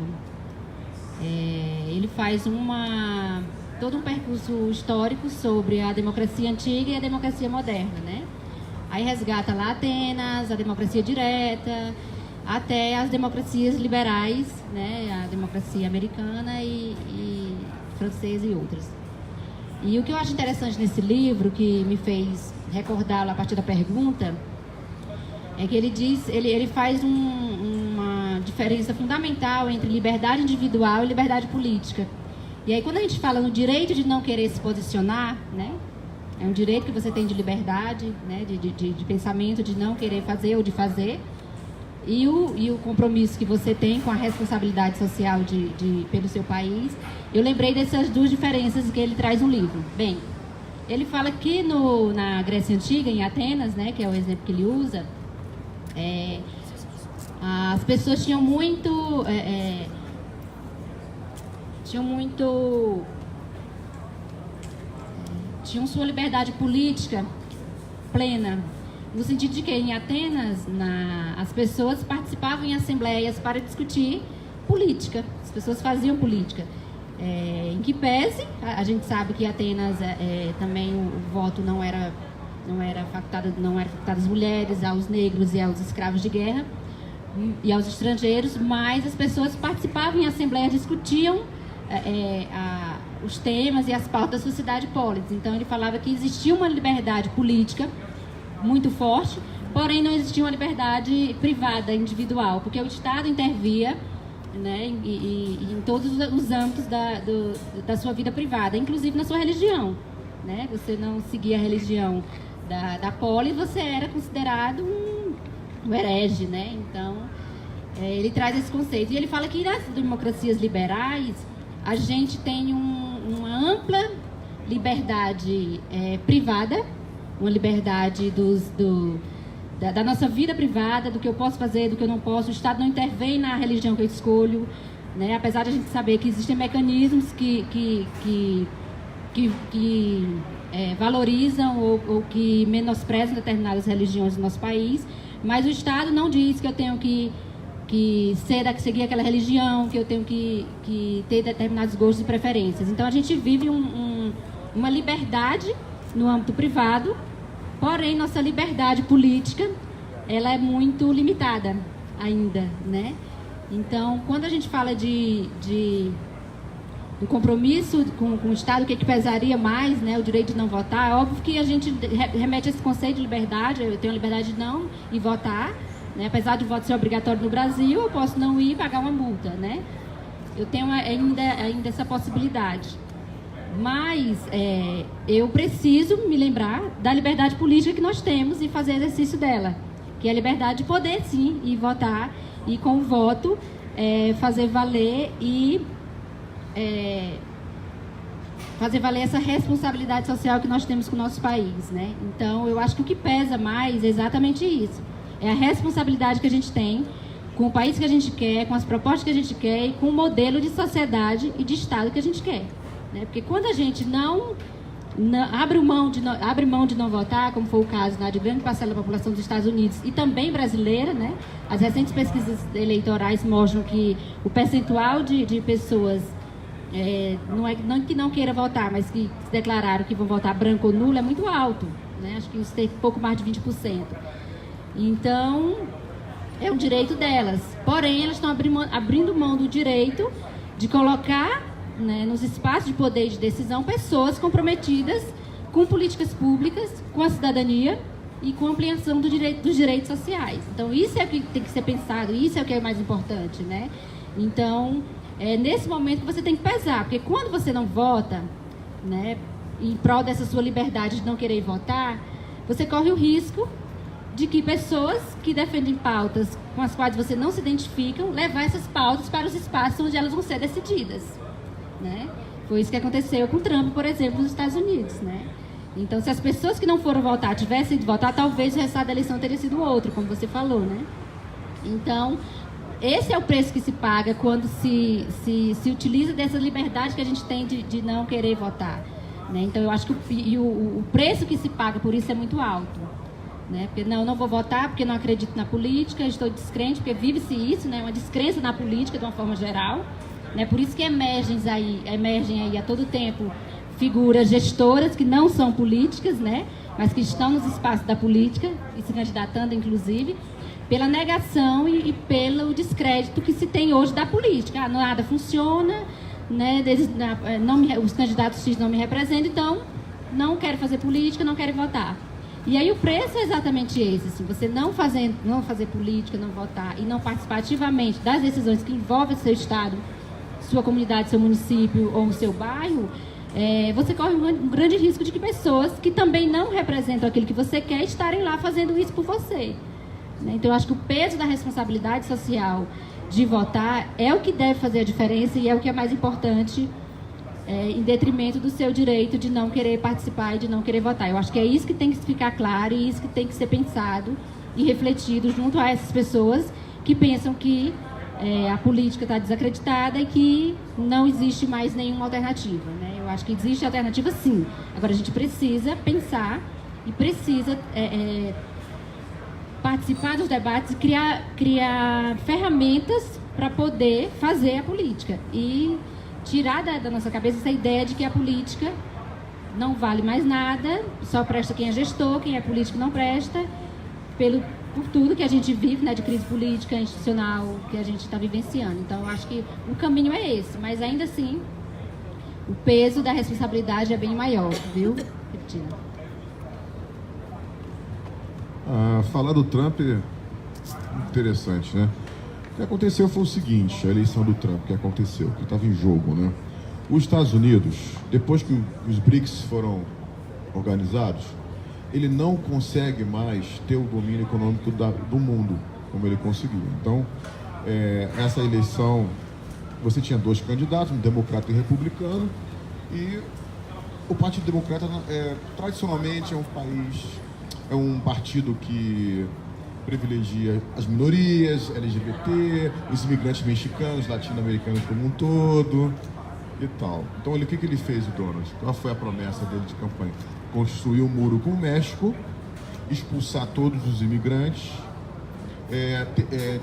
Ele faz todo um percurso histórico sobre a democracia antiga e a democracia moderna, né? Aí resgata lá Atenas, a democracia direta, até as democracias liberais, né? A democracia americana e francesa e outras. E o que eu acho interessante nesse livro, que me fez recordá-lo a partir da pergunta, é que ele faz uma diferença fundamental entre liberdade individual e liberdade política. E aí, quando a gente fala no direito de não querer se posicionar, né, é um direito que você tem de liberdade, né, de pensamento, de não querer fazer ou de fazer, e o compromisso que você tem com a responsabilidade social pelo seu país. Eu lembrei dessas duas diferenças que ele traz no livro. Bem, ele fala que na Grécia Antiga, em Atenas, né, que é o exemplo que ele usa, as pessoas tinham sua liberdade política plena, no sentido de que em Atenas as pessoas participavam em assembleias para discutir política, as pessoas faziam política. Em que pese, a gente sabe que em Atenas também o voto não era facultado às mulheres, aos negros e aos escravos de guerra e aos estrangeiros, mas as pessoas participavam em assembleias, discutiam os temas e as pautas da sociedade polis. Então ele falava que existia uma liberdade política muito forte, porém não existia uma liberdade privada, individual, porque o Estado intervia, né, em todos os âmbitos da sua vida privada, inclusive na sua religião, né? Você não seguia a religião da polis, você era considerado um herege, né? Então ele traz esse conceito, e ele fala que nas democracias liberais a gente tem uma ampla liberdade privada, uma liberdade da nossa vida privada, do que eu posso fazer, do que eu não posso. O Estado não intervém na religião que eu escolho, né? Apesar de a gente saber que existem mecanismos que valorizam ou que menosprezam determinadas religiões do nosso país, mas o Estado não diz que eu tenho que seguir aquela religião, que eu tenho que ter determinados gostos e preferências. Então a gente vive uma liberdade no âmbito privado, porém nossa liberdade política ela é muito limitada ainda, né? Então, quando a gente fala do compromisso com o Estado, o que pesaria mais, né, o direito de não votar, é óbvio que a gente remete a esse conceito de liberdade. Eu tenho a liberdade de não ir votar, né? Apesar de o voto ser obrigatório no Brasil, eu posso não ir e pagar uma multa, né? Eu tenho ainda essa possibilidade. Mas eu preciso me lembrar da liberdade política que nós temos e fazer exercício dela, que é a liberdade de poder, sim, ir votar e com o voto fazer valer fazer valer essa responsabilidade social que nós temos com o nosso país, né? Então, eu acho que o que pesa mais é exatamente isso. É a responsabilidade que a gente tem com o país que a gente quer, com as propostas que a gente quer e com o modelo de sociedade e de Estado que a gente quer, né? Porque quando a gente abre mão de não votar, como foi o caso de grande parcela da população dos Estados Unidos e também brasileira, né? As recentes pesquisas eleitorais mostram que o percentual de pessoas não que não queira votar, mas que se declararam que vão votar branco ou nulo é muito alto, né? Acho que isso tem pouco mais de 20%. Então, é um direito delas. Porém, elas estão abrindo mão do direito de colocar, né, nos espaços de poder e de decisão pessoas comprometidas com políticas públicas, com a cidadania e com a ampliação dos direitos sociais. Então, isso é o que tem que ser pensado, isso é o que é mais importante, né? Então, é nesse momento que você tem que pesar, porque quando você não vota, né, em prol dessa sua liberdade de não querer votar, você corre o risco de que pessoas que defendem pautas com as quais você não se identificam, levar essas pautas para os espaços onde elas vão ser decididas, né? Foi isso que aconteceu com Trump, por exemplo, nos Estados Unidos, né? Então, se as pessoas que não foram votar tivessem ido votar, talvez o resultado da eleição teria sido outro, como você falou, né? Então, esse é o preço que se paga quando se utiliza dessa liberdade que a gente tem de não querer votar, né? Então, eu acho que o preço que se paga por isso é muito alto, né? Porque não vou votar porque não acredito na política, estou descrente, porque vive-se isso, né? Uma descrença na política de uma forma geral, né? Por isso que emergem aí a todo tempo figuras gestoras que não são políticas, né? Mas que estão nos espaços da política e se candidatando, inclusive, pela negação e pelo descrédito que se tem hoje da política. Nada funciona, né? Os candidatos X não me representam, então não quero fazer política, não quero votar. E aí o preço é exatamente esse, assim, você não fazer política, não votar e não participar ativamente das decisões que envolvem o seu estado, sua comunidade, seu município ou o seu bairro, você corre um grande risco de que pessoas que também não representam aquilo que você quer estarem lá fazendo isso por você. Então, eu acho que o peso da responsabilidade social de votar é o que deve fazer a diferença e é o que é mais importante, em detrimento do seu direito de não querer participar e de não querer votar. Eu acho que é isso que tem que ficar claro e isso que tem que ser pensado e refletido junto a essas pessoas que pensam que a política está desacreditada e que não existe mais nenhuma alternativa, né? Eu acho que existe alternativa, sim. Agora, a gente precisa pensar e precisa participar dos debates e criar ferramentas para poder fazer a política e tirar da nossa cabeça essa ideia de que a política não vale mais nada, só presta quem é gestor, quem é político não presta, por tudo que a gente vive, né, de crise política, institucional, que a gente está vivenciando. Então, eu acho que o caminho é esse, mas ainda assim, o peso da responsabilidade é bem maior, viu, Repetindo. Falar do Trump é interessante, né? O que aconteceu foi o seguinte, a eleição do Trump, que aconteceu, que estava em jogo, né? Os Estados Unidos, depois que os BRICS foram organizados, ele não consegue mais ter o domínio econômico do mundo, como ele conseguiu. Então, essa eleição, você tinha dois candidatos, um democrata e um republicano, e o Partido Democrata, tradicionalmente, é um partido que privilegia as minorias, LGBT, os imigrantes mexicanos, latino-americanos como um todo e tal. Então, o que ele fez, o Donald? Qual foi a promessa dele de campanha? Construir um muro com o México, expulsar todos os imigrantes,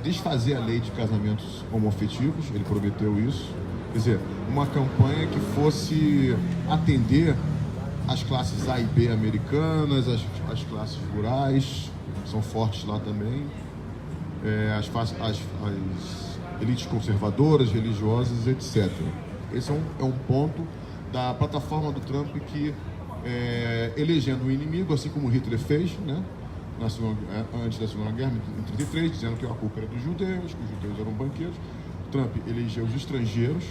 desfazer a lei de casamentos homoafetivos, ele prometeu isso. Quer dizer, uma campanha que fosse atender as classes A e B americanas, as classes rurais, que são fortes lá também, as elites conservadoras, religiosas, etc. Esse é um ponto da plataforma do Trump que, elegendo um inimigo, assim como Hitler fez, né, antes da Segunda Guerra, em 1933, dizendo que a culpa era dos judeus, que os judeus eram banqueiros. Trump elegeu os estrangeiros,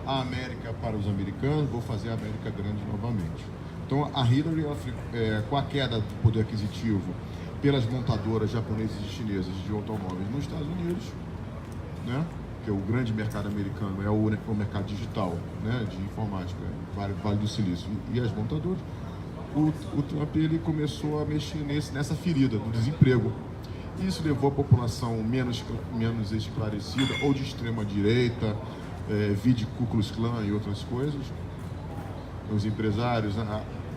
a América para os americanos, vou fazer a América grande novamente. Então, a Hillary, com a queda do poder aquisitivo pelas montadoras japonesas e chinesas de automóveis nos Estados Unidos, né, que o grande mercado americano é o mercado digital, né, de informática, Vale do Silício e as montadoras, o Trump ele começou a mexer nessa ferida do desemprego. Isso levou a população menos esclarecida ou de extrema direita, vide Ku Klux Klan e outras coisas, os empresários,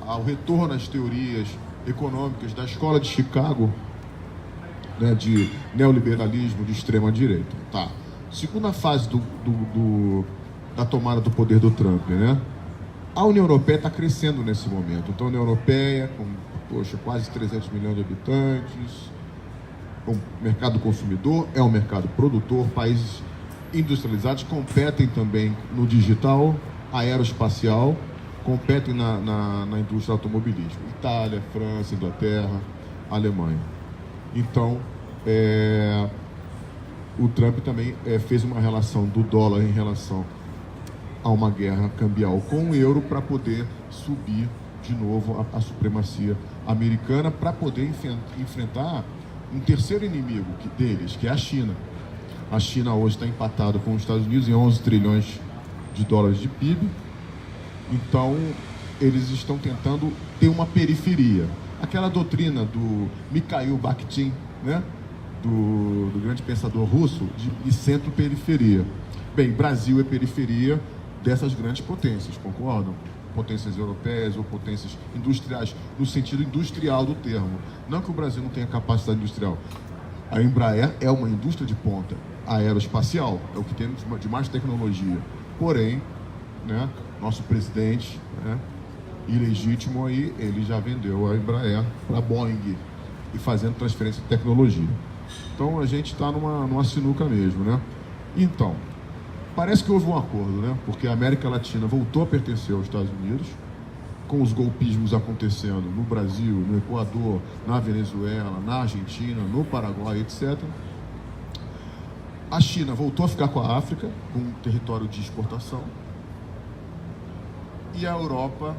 ao retorno às teorias econômicas da escola de Chicago, né, de neoliberalismo de extrema direita. Tá. Segunda fase da tomada do poder do Trump, né? A União Europeia está crescendo nesse momento. Então, a União Europeia, com quase 300 milhões de habitantes, o mercado consumidor é um mercado produtor, países industrializados competem também no digital, aeroespacial, competem na indústria automobilística. Itália, França, Inglaterra, Alemanha. Então, o Trump também fez uma relação do dólar em relação a uma guerra cambial com o euro para poder subir de novo a supremacia americana, para poder enfrentar um terceiro inimigo deles, que é a China. A China hoje está empatada com os Estados Unidos em 11 trilhões de dólares de PIB. Então, eles estão tentando ter uma periferia. Aquela doutrina do Mikhail Bakhtin, né? do grande pensador russo, de centro-periferia. Bem, Brasil é periferia dessas grandes potências, concordam? Potências europeias ou potências industriais, no sentido industrial do termo. Não que o Brasil não tenha capacidade industrial. A Embraer é uma indústria de ponta. Aeroespacial é o que temos de mais tecnologia. Porém, né, nosso presidente, né, ilegítimo aí, ele já vendeu a Embraer para a Boeing e fazendo transferência de tecnologia. Então a gente está numa sinuca mesmo, né? Então, parece que houve um acordo, né? Porque a América Latina voltou a pertencer aos Estados Unidos, com os golpismos acontecendo no Brasil, no Equador, na Venezuela, na Argentina, no Paraguai, etc. A China voltou a ficar com a África, com um território de exportação. E a Europa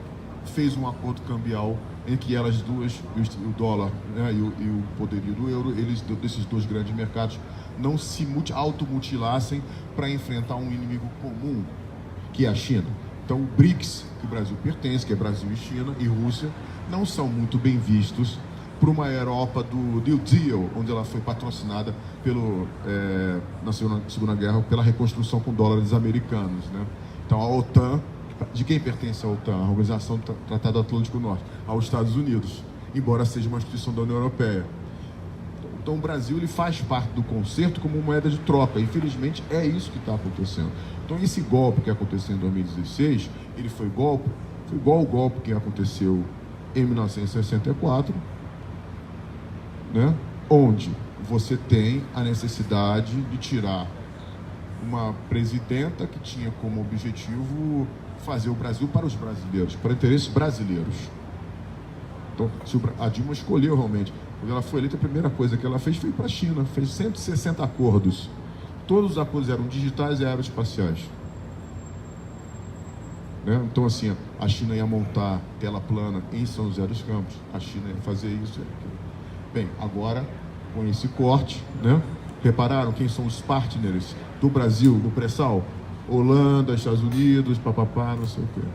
fez um acordo cambial em que elas duas, o dólar, né, e o poderio do euro, desses dois grandes mercados, não se automutilassem para enfrentar um inimigo comum, que é a China. Então, o BRICS, que o Brasil pertence, que é Brasil e China e Rússia, não são muito bem vistos para uma Europa do New Deal, onde ela foi patrocinada na Segunda Guerra pela reconstrução com dólares americanos, né? Então, a OTAN, de quem pertence a OTAN? A Organização do Tratado Atlântico Norte, aos Estados Unidos, embora seja uma instituição da União Europeia. Então, o Brasil ele faz parte do concerto como moeda de troca. Infelizmente, é isso que está acontecendo. Então, esse golpe que aconteceu em 2016, ele foi igual ao golpe que aconteceu em 1964, né? Onde você tem a necessidade de tirar uma presidenta que tinha como objetivo fazer o Brasil para os brasileiros, para interesses brasileiros. Então, a Dilma escolheu realmente. Quando ela foi eleita, a primeira coisa que ela fez foi para a China, fez 160 acordos. Todos os acordos eram digitais e aeroespaciais. Né? Então, assim, a China ia montar tela plana em São José dos Campos, a China ia fazer isso e aquilo. Bem, agora, com esse corte, né? Repararam quem são os partners do Brasil no pré-sal? Holanda, Estados Unidos, papapá, não sei o quê.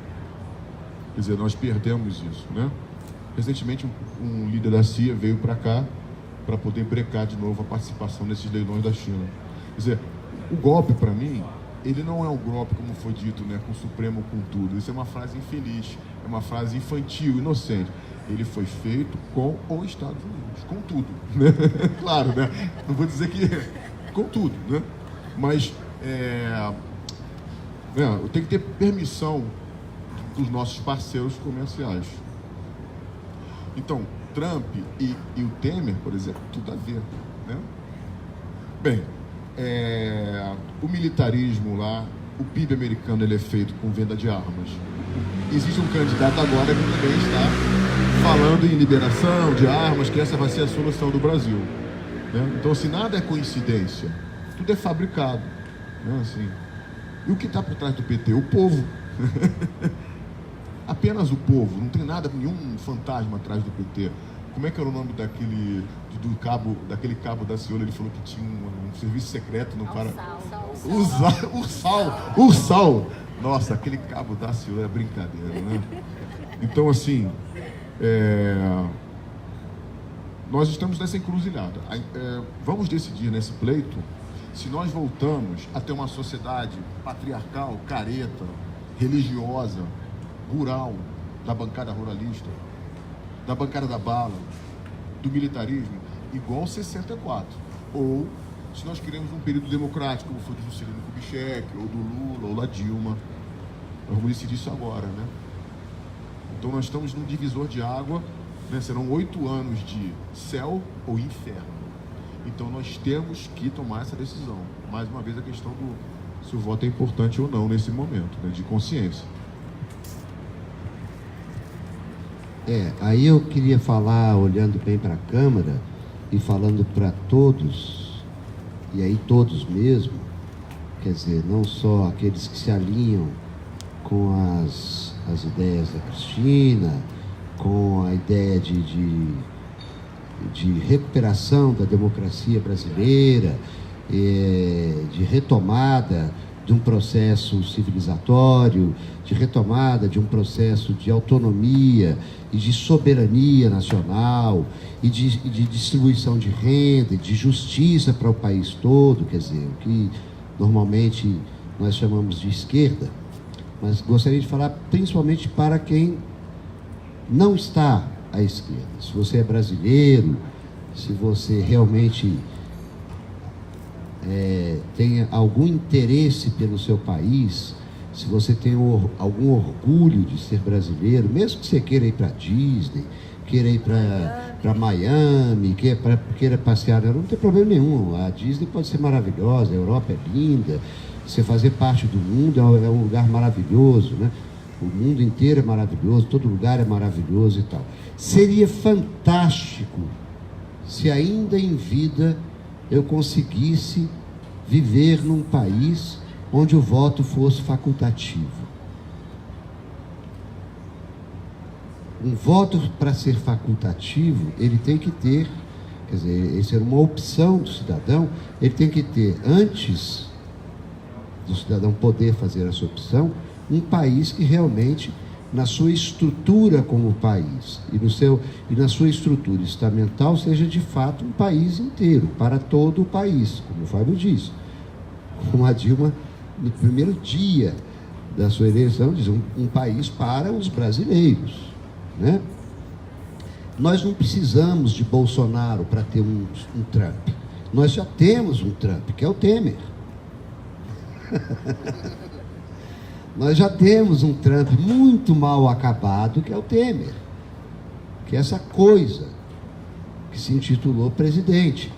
Quer dizer, nós perdemos isso, né? Recentemente, um líder da CIA veio para cá para poder brecar de novo a participação nesses leilões da China. Quer dizer, o golpe, para mim, ele não é um golpe, como foi dito, né, com o Supremo, com tudo. Isso é uma frase infeliz, é uma frase infantil, inocente. ele foi feito com os Estados Unidos, com tudo, né? Claro, né? Não vou dizer que com tudo, né? Mas tem que ter permissão dos nossos parceiros comerciais. Então, Trump e o Temer, por exemplo, tudo a ver, né? Bem, o militarismo lá, o PIB americano, ele é feito com venda de armas. Existe um candidato agora que também está falando em liberação de armas, que essa vai ser a solução do Brasil, né? Então, assim, nada é coincidência, tudo é fabricado, né? Assim, e o que está por trás do PT? O povo. Apenas o povo, não tem nada, nenhum fantasma atrás do PT. Como é que era o nome daquele cabo da Ciolo? Ele falou que tinha um serviço secreto no para... Ursal. Nossa, aquele cabo da Ciolo é brincadeira, né? Então, assim, nós estamos nessa encruzilhada. Vamos decidir nesse pleito se nós voltamos a ter uma sociedade patriarcal, careta, religiosa, rural, da bancada ruralista, da bancada da bala, do militarismo, igual 64. Ou se nós queremos um período democrático, como foi do Juscelino Kubitschek, ou do Lula, ou da Dilma. Nós vamos decidir isso agora, né? Então nós estamos num divisor de água, né? Serão 8 anos de céu ou inferno. Então nós temos que tomar essa decisão. Mais uma vez a questão do se o voto é importante ou não nesse momento, né? De consciência. Aí eu queria falar, olhando bem para a Câmara e falando para todos, e aí todos mesmo, quer dizer, não só aqueles que se alinham com as ideias da Cristina, com a ideia de recuperação da democracia brasileira, de retomada de um processo civilizatório, de retomada de um processo de autonomia e de soberania nacional e de distribuição de renda e de justiça para o país todo, quer dizer, o que normalmente nós chamamos de esquerda, mas gostaria de falar principalmente para quem não está à esquerda. Se você é brasileiro, se você realmente tem algum interesse pelo seu país, se você tem algum orgulho de ser brasileiro, mesmo que você queira ir para Disney, queira ir para Miami, queira passear, não tem problema nenhum. A Disney pode ser maravilhosa, a Europa é linda, você fazer parte do mundo é um lugar maravilhoso, né? O mundo inteiro é maravilhoso, todo lugar é maravilhoso e tal. Seria fantástico se ainda em vida eu conseguisse viver num país onde o voto fosse facultativo. Um voto, para ser facultativo, ele tem que ter, quer dizer, isso é uma opção do cidadão, ele tem que ter, antes do cidadão poder fazer essa opção, um país que realmente, na sua estrutura como país e na sua estrutura estamental, seja de fato um país inteiro, para todo o país, como o Fábio disse. Como a Dilma, no primeiro dia da sua eleição, diz um país para os brasileiros, né? Nós não precisamos de Bolsonaro para ter um Trump. Nós já temos um Trump, que é o Temer. Nós já temos um Trump muito mal acabado, que é o Temer, que é essa coisa que se intitulou presidente,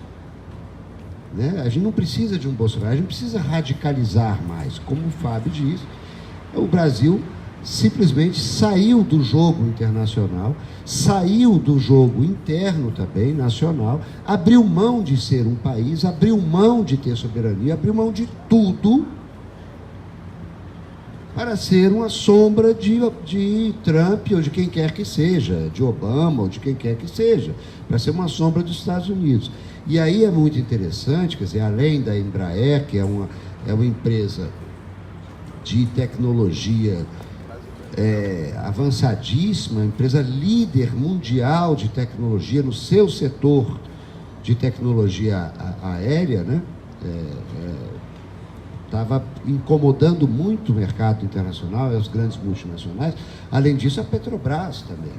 né? A gente não precisa de um Bolsonaro, a gente precisa radicalizar mais. Como o Fábio diz, o Brasil simplesmente saiu do jogo internacional, saiu do jogo interno também, nacional, abriu mão de ser um país, abriu mão de ter soberania, abriu mão de tudo para ser uma sombra de Trump ou de quem quer que seja, de Obama ou de quem quer que seja, para ser uma sombra dos Estados Unidos. E aí é muito interessante, quer dizer, além da Embraer, que é uma empresa de tecnologia avançadíssima, empresa líder mundial de tecnologia no seu setor de tecnologia aérea, né? Estava incomodando muito o mercado internacional e as grandes multinacionais. Além disso, a Petrobras também,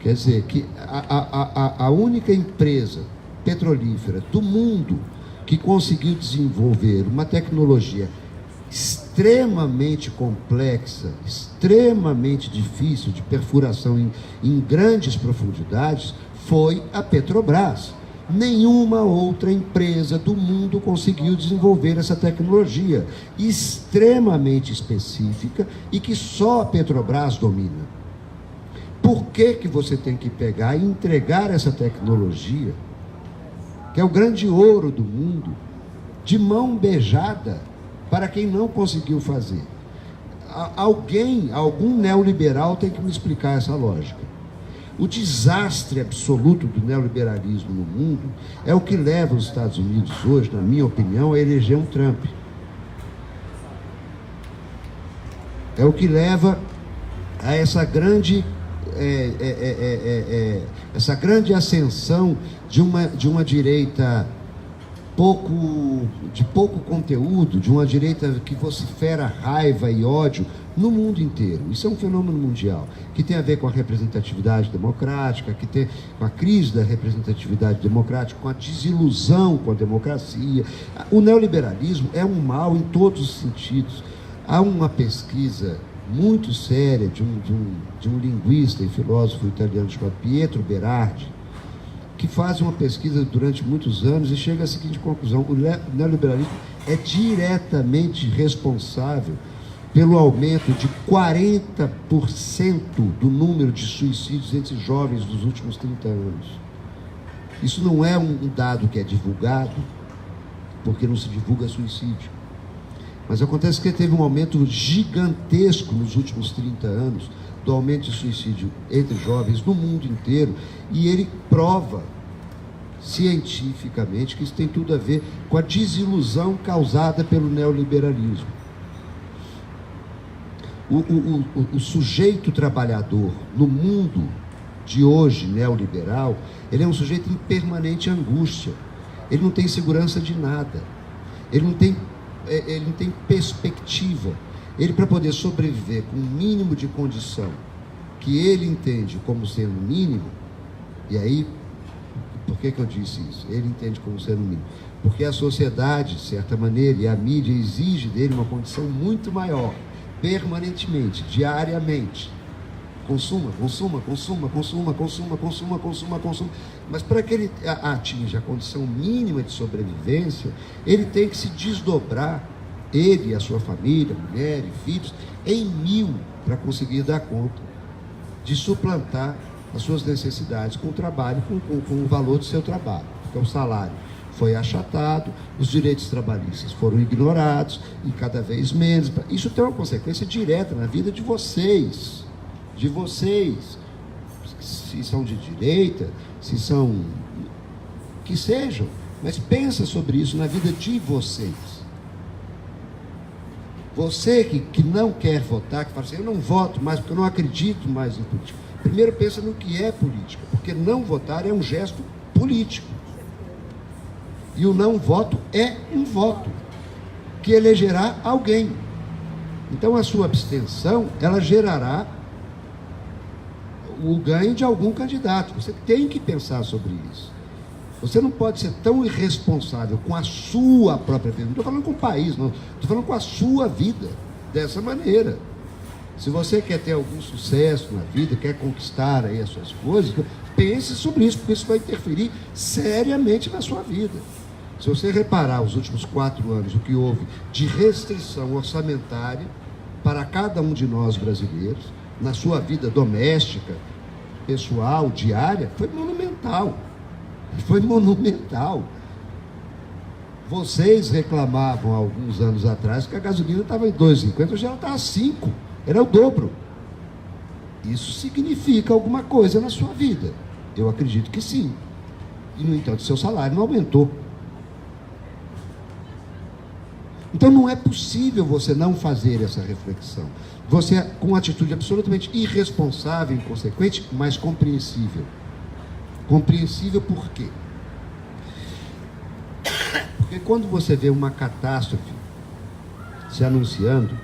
Quer dizer, que a única empresa petrolífera do mundo que conseguiu desenvolver uma tecnologia extremamente complexa, extremamente difícil de perfuração em grandes profundidades, foi a Petrobras. Nenhuma outra empresa do mundo conseguiu desenvolver essa tecnologia extremamente específica e que só a Petrobras domina. Por que você tem que pegar e entregar essa tecnologia, que é o grande ouro do mundo, de mão beijada para quem não conseguiu fazer? Algum neoliberal tem que me explicar essa lógica. O desastre absoluto do neoliberalismo no mundo é o que leva os Estados Unidos hoje, na minha opinião, a eleger um Trump. É o que leva a essa grande ascensão de uma direita de pouco conteúdo, de uma direita que vocifera raiva e ódio no mundo inteiro. Isso é um fenômeno mundial, que tem a ver com a representatividade democrática, que tem com a crise da representatividade democrática, com a desilusão com a democracia. O neoliberalismo é um mal em todos os sentidos. Há uma pesquisa muito séria de um linguista e filósofo italiano chamado Pietro Berardi, que faz uma pesquisa durante muitos anos e chega à seguinte conclusão: o neoliberalismo é diretamente responsável pelo aumento de 40% do número de suicídios entre jovens dos últimos 30 anos. Isso não é um dado que é divulgado, porque não se divulga suicídio. Mas acontece que teve um aumento gigantesco nos últimos 30 anos do aumento de suicídio entre jovens no mundo inteiro, e ele prova cientificamente que isso tem tudo a ver com a desilusão causada pelo neoliberalismo. O sujeito trabalhador no mundo de hoje, neoliberal, ele é um sujeito em permanente angústia. Ele não tem segurança de nada. Ele não tem perspectiva. Ele, para poder sobreviver com um mínimo de condição que ele entende como sendo mínimo, e aí, por que eu disse isso? Ele entende como sendo mínimo. Porque a sociedade, de certa maneira, e a mídia exige dele uma condição muito maior, permanentemente, diariamente. Consuma. Mas para que ele atinja a condição mínima de sobrevivência, ele tem que se desdobrar, ele e a sua família, mulher e filhos, em 1000 para conseguir dar conta de suplantar as suas necessidades com o trabalho, com o valor do seu trabalho. Porque o salário foi achatado, os direitos trabalhistas foram ignorados e cada vez menos. Isso tem uma consequência direta na vida de vocês. Se são de direita, se são... que sejam, mas pensa sobre isso na vida de vocês. Você que não quer votar, que fala assim: eu não voto mais porque eu não acredito mais em política. Primeiro pensa no que é política, porque não votar é um gesto político. E o não voto é um voto que elegerá alguém. Então a sua abstenção, ela gerará o ganho de algum candidato. Você tem que pensar sobre isso. Você não pode ser tão irresponsável com a sua própria vida. Não estou falando com o país, não. Estou falando com a sua vida, dessa maneira. Se você quer ter algum sucesso na vida, quer conquistar aí as suas coisas, pense sobre isso, porque isso vai interferir seriamente na sua vida. Se você reparar os últimos 4 anos, o que houve de restrição orçamentária para cada um de nós brasileiros, na sua vida doméstica, pessoal, diária, foi monumental. Foi monumental. Vocês reclamavam há alguns anos atrás que a gasolina estava em 2,50, hoje ela está a 5. Era o dobro. Isso significa alguma coisa na sua vida. Eu acredito que sim. E, no entanto, seu salário não aumentou. Então não é possível você não fazer essa reflexão. Você, com uma atitude absolutamente irresponsável, inconsequente, mas compreensível. Compreensível por quê? Porque quando você vê uma catástrofe se anunciando,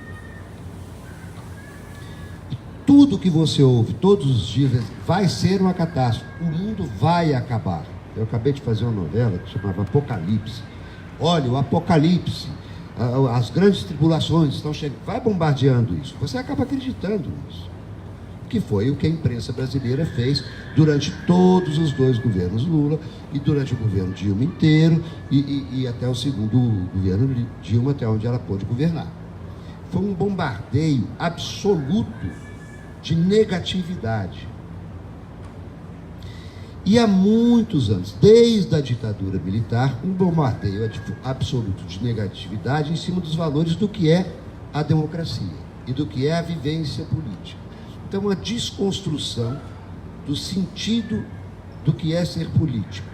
Tudo que você ouve todos os dias vai ser uma catástrofe. O mundo vai acabar. Eu acabei de fazer uma novela que chamava Apocalipse. Olha, o Apocalipse, as grandes tribulações estão chegando. Vai bombardeando isso. Você acaba acreditando nisso. Que foi o que a imprensa brasileira fez durante todos os 2 governos Lula e durante o governo Dilma inteiro e até o segundo governo Dilma, até onde ela pôde governar. Foi um bombardeio absoluto de negatividade. E há muitos anos, desde a ditadura militar, um bombardeio absoluto de negatividade em cima dos valores do que é a democracia e do que é a vivência política. Então, uma desconstrução do sentido do que é ser político.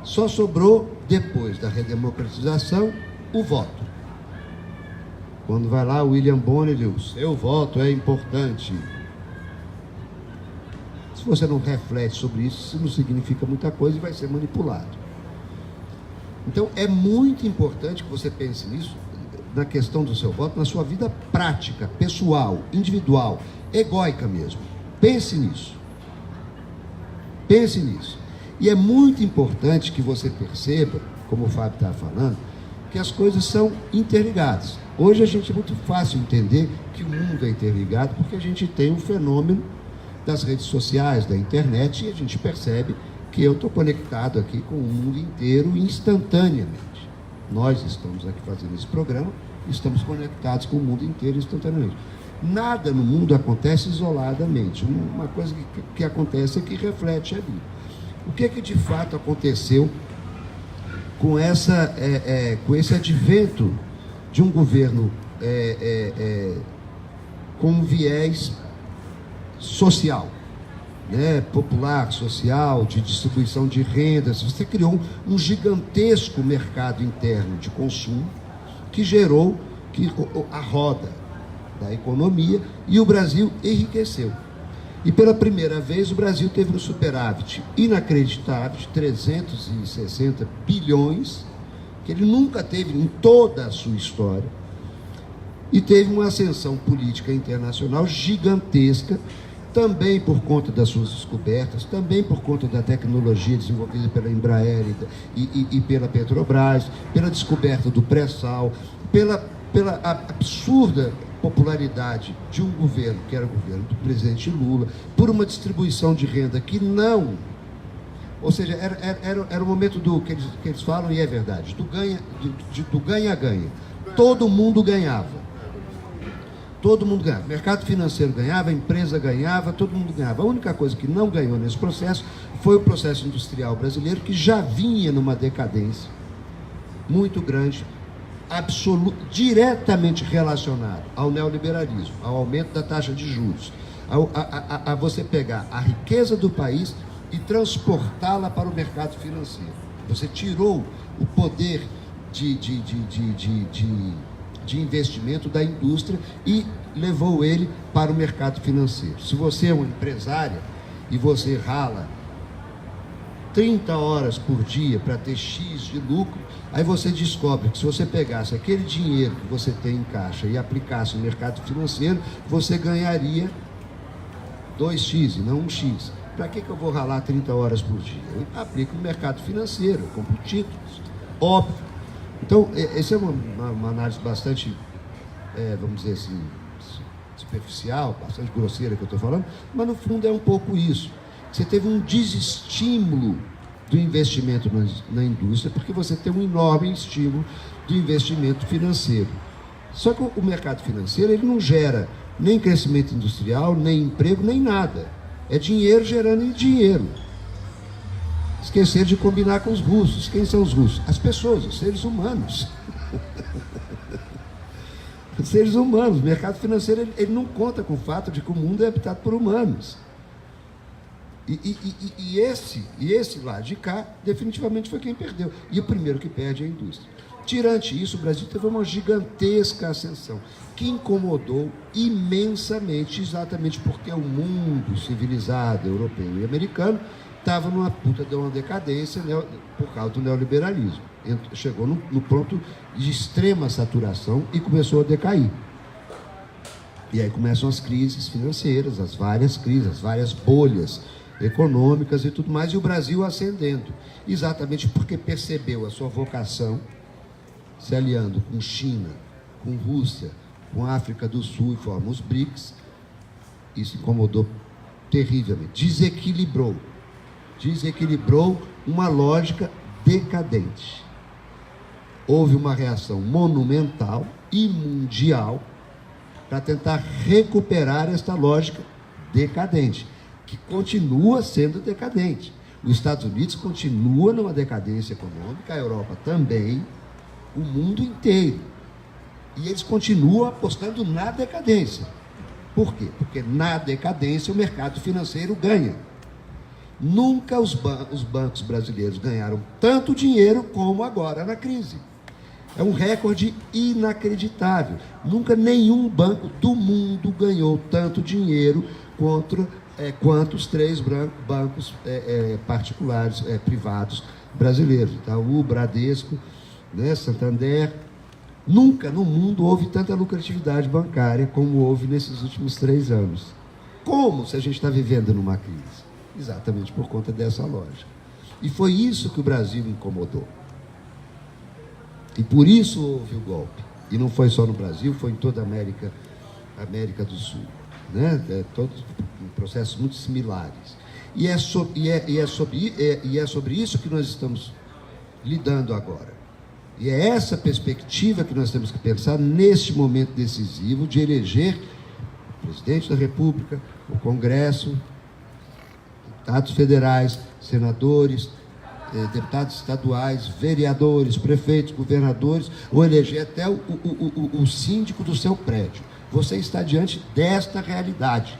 Só sobrou, depois da redemocratização, o voto. Quando vai lá o William Bonner, ele diz: seu voto é importante. Se você não reflete sobre isso, isso não significa muita coisa e vai ser manipulado. Então, é muito importante que você pense nisso, na questão do seu voto, na sua vida prática, pessoal, individual, egóica mesmo. Pense nisso. Pense nisso. E é muito importante que você perceba, como o Fábio estava falando, que as coisas são interligadas. Hoje a gente é muito fácil entender que o mundo é interligado, porque a gente tem um fenômeno das redes sociais, da internet, e a gente percebe que eu estou conectado aqui com o mundo inteiro instantaneamente. Nós estamos aqui fazendo esse programa, estamos conectados com o mundo inteiro instantaneamente. Nada no mundo acontece isoladamente. Uma coisa que acontece é que reflete ali. O que de fato aconteceu com esse advento de um governo com um viés social, né, popular, social, de distribuição de rendas? Você criou um gigantesco mercado interno de consumo que gerou a roda da economia, e o Brasil enriqueceu. E pela primeira vez o Brasil teve um superávit inacreditável de 360 bilhões, que ele nunca teve em toda a sua história, e teve uma ascensão política internacional gigantesca, também por conta das suas descobertas, também por conta da tecnologia desenvolvida pela Embraer e pela Petrobras, pela descoberta do pré-sal, pela absurda popularidade de um governo, que era o governo do presidente Lula, por uma distribuição de renda que não... Ou seja, era o momento do que eles falam, e é verdade, do ganha-ganha. Todo mundo ganhava. Todo mundo ganhava. O mercado financeiro ganhava, a empresa ganhava, todo mundo ganhava. A única coisa que não ganhou nesse processo foi o processo industrial brasileiro, que já vinha numa decadência muito grande, diretamente relacionado ao neoliberalismo, ao aumento da taxa de juros, a você pegar a riqueza do país e transportá-la para o mercado financeiro. Você tirou o poder de investimento da indústria e levou ele para o mercado financeiro. Se você é uma empresária e você rala 30 horas por dia para ter X de lucro, aí você descobre que se você pegasse aquele dinheiro que você tem em caixa e aplicasse no mercado financeiro, você ganharia 2X e não 1X. Para que eu vou ralar 30 horas por dia? Eu aplico no mercado financeiro, eu compro títulos. Óbvio. Então, essa é uma análise bastante, vamos dizer assim, superficial, bastante grosseira que eu estou falando, mas no fundo é um pouco isso. Você teve um desestímulo do investimento na indústria, porque você tem um enorme estímulo do investimento financeiro. Só que o mercado financeiro, ele não gera nem crescimento industrial, nem emprego, nem nada. É dinheiro gerando dinheiro. Esquecer de combinar com os russos. Quem são os russos? As pessoas, os seres humanos. Os seres humanos. O mercado financeiro, ele não conta com o fato de que o mundo é habitado por humanos. E esse lado de cá, definitivamente foi quem perdeu. E o primeiro que perde é a indústria. Tirante isso, o Brasil teve uma gigantesca ascensão, que incomodou imensamente, exatamente porque o mundo civilizado, europeu e americano, estava numa puta de uma decadência por causa do neoliberalismo. Chegou no ponto de extrema saturação e começou a decair. E aí começam as crises financeiras, as várias bolhas econômicas e tudo mais, e o Brasil ascendendo, exatamente porque percebeu a sua vocação, se aliando com China, com Rússia, com África do Sul, e formam os BRICS. Isso incomodou terrivelmente, desequilibrou uma lógica decadente. Houve uma reação monumental e mundial para tentar recuperar esta lógica decadente, que continua sendo decadente. Os Estados Unidos continua numa decadência econômica, a Europa também, o mundo inteiro. E eles continuam apostando na decadência. Por quê? Porque na decadência o mercado financeiro ganha. Nunca os bancos brasileiros ganharam tanto dinheiro como agora na crise. É um recorde inacreditável. Nunca nenhum banco do mundo ganhou tanto dinheiro quanto os 3 bancos particulares, privados brasileiros. Itaú, Bradesco, né, Santander. Nunca no mundo houve tanta lucratividade bancária como houve nesses últimos 3 anos. Como se a gente está vivendo numa crise? Exatamente por conta dessa lógica. E foi isso que o Brasil incomodou. E por isso houve o golpe. E não foi só no Brasil, foi em toda a América do Sul. Né? Todos processos muito similares. E é sobre isso que nós estamos lidando agora. E é essa perspectiva que nós temos que pensar neste momento decisivo de eleger o presidente da República, o Congresso, deputados federais, senadores, deputados estaduais, vereadores, prefeitos, governadores, ou eleger até o síndico do seu prédio. Você está diante desta realidade.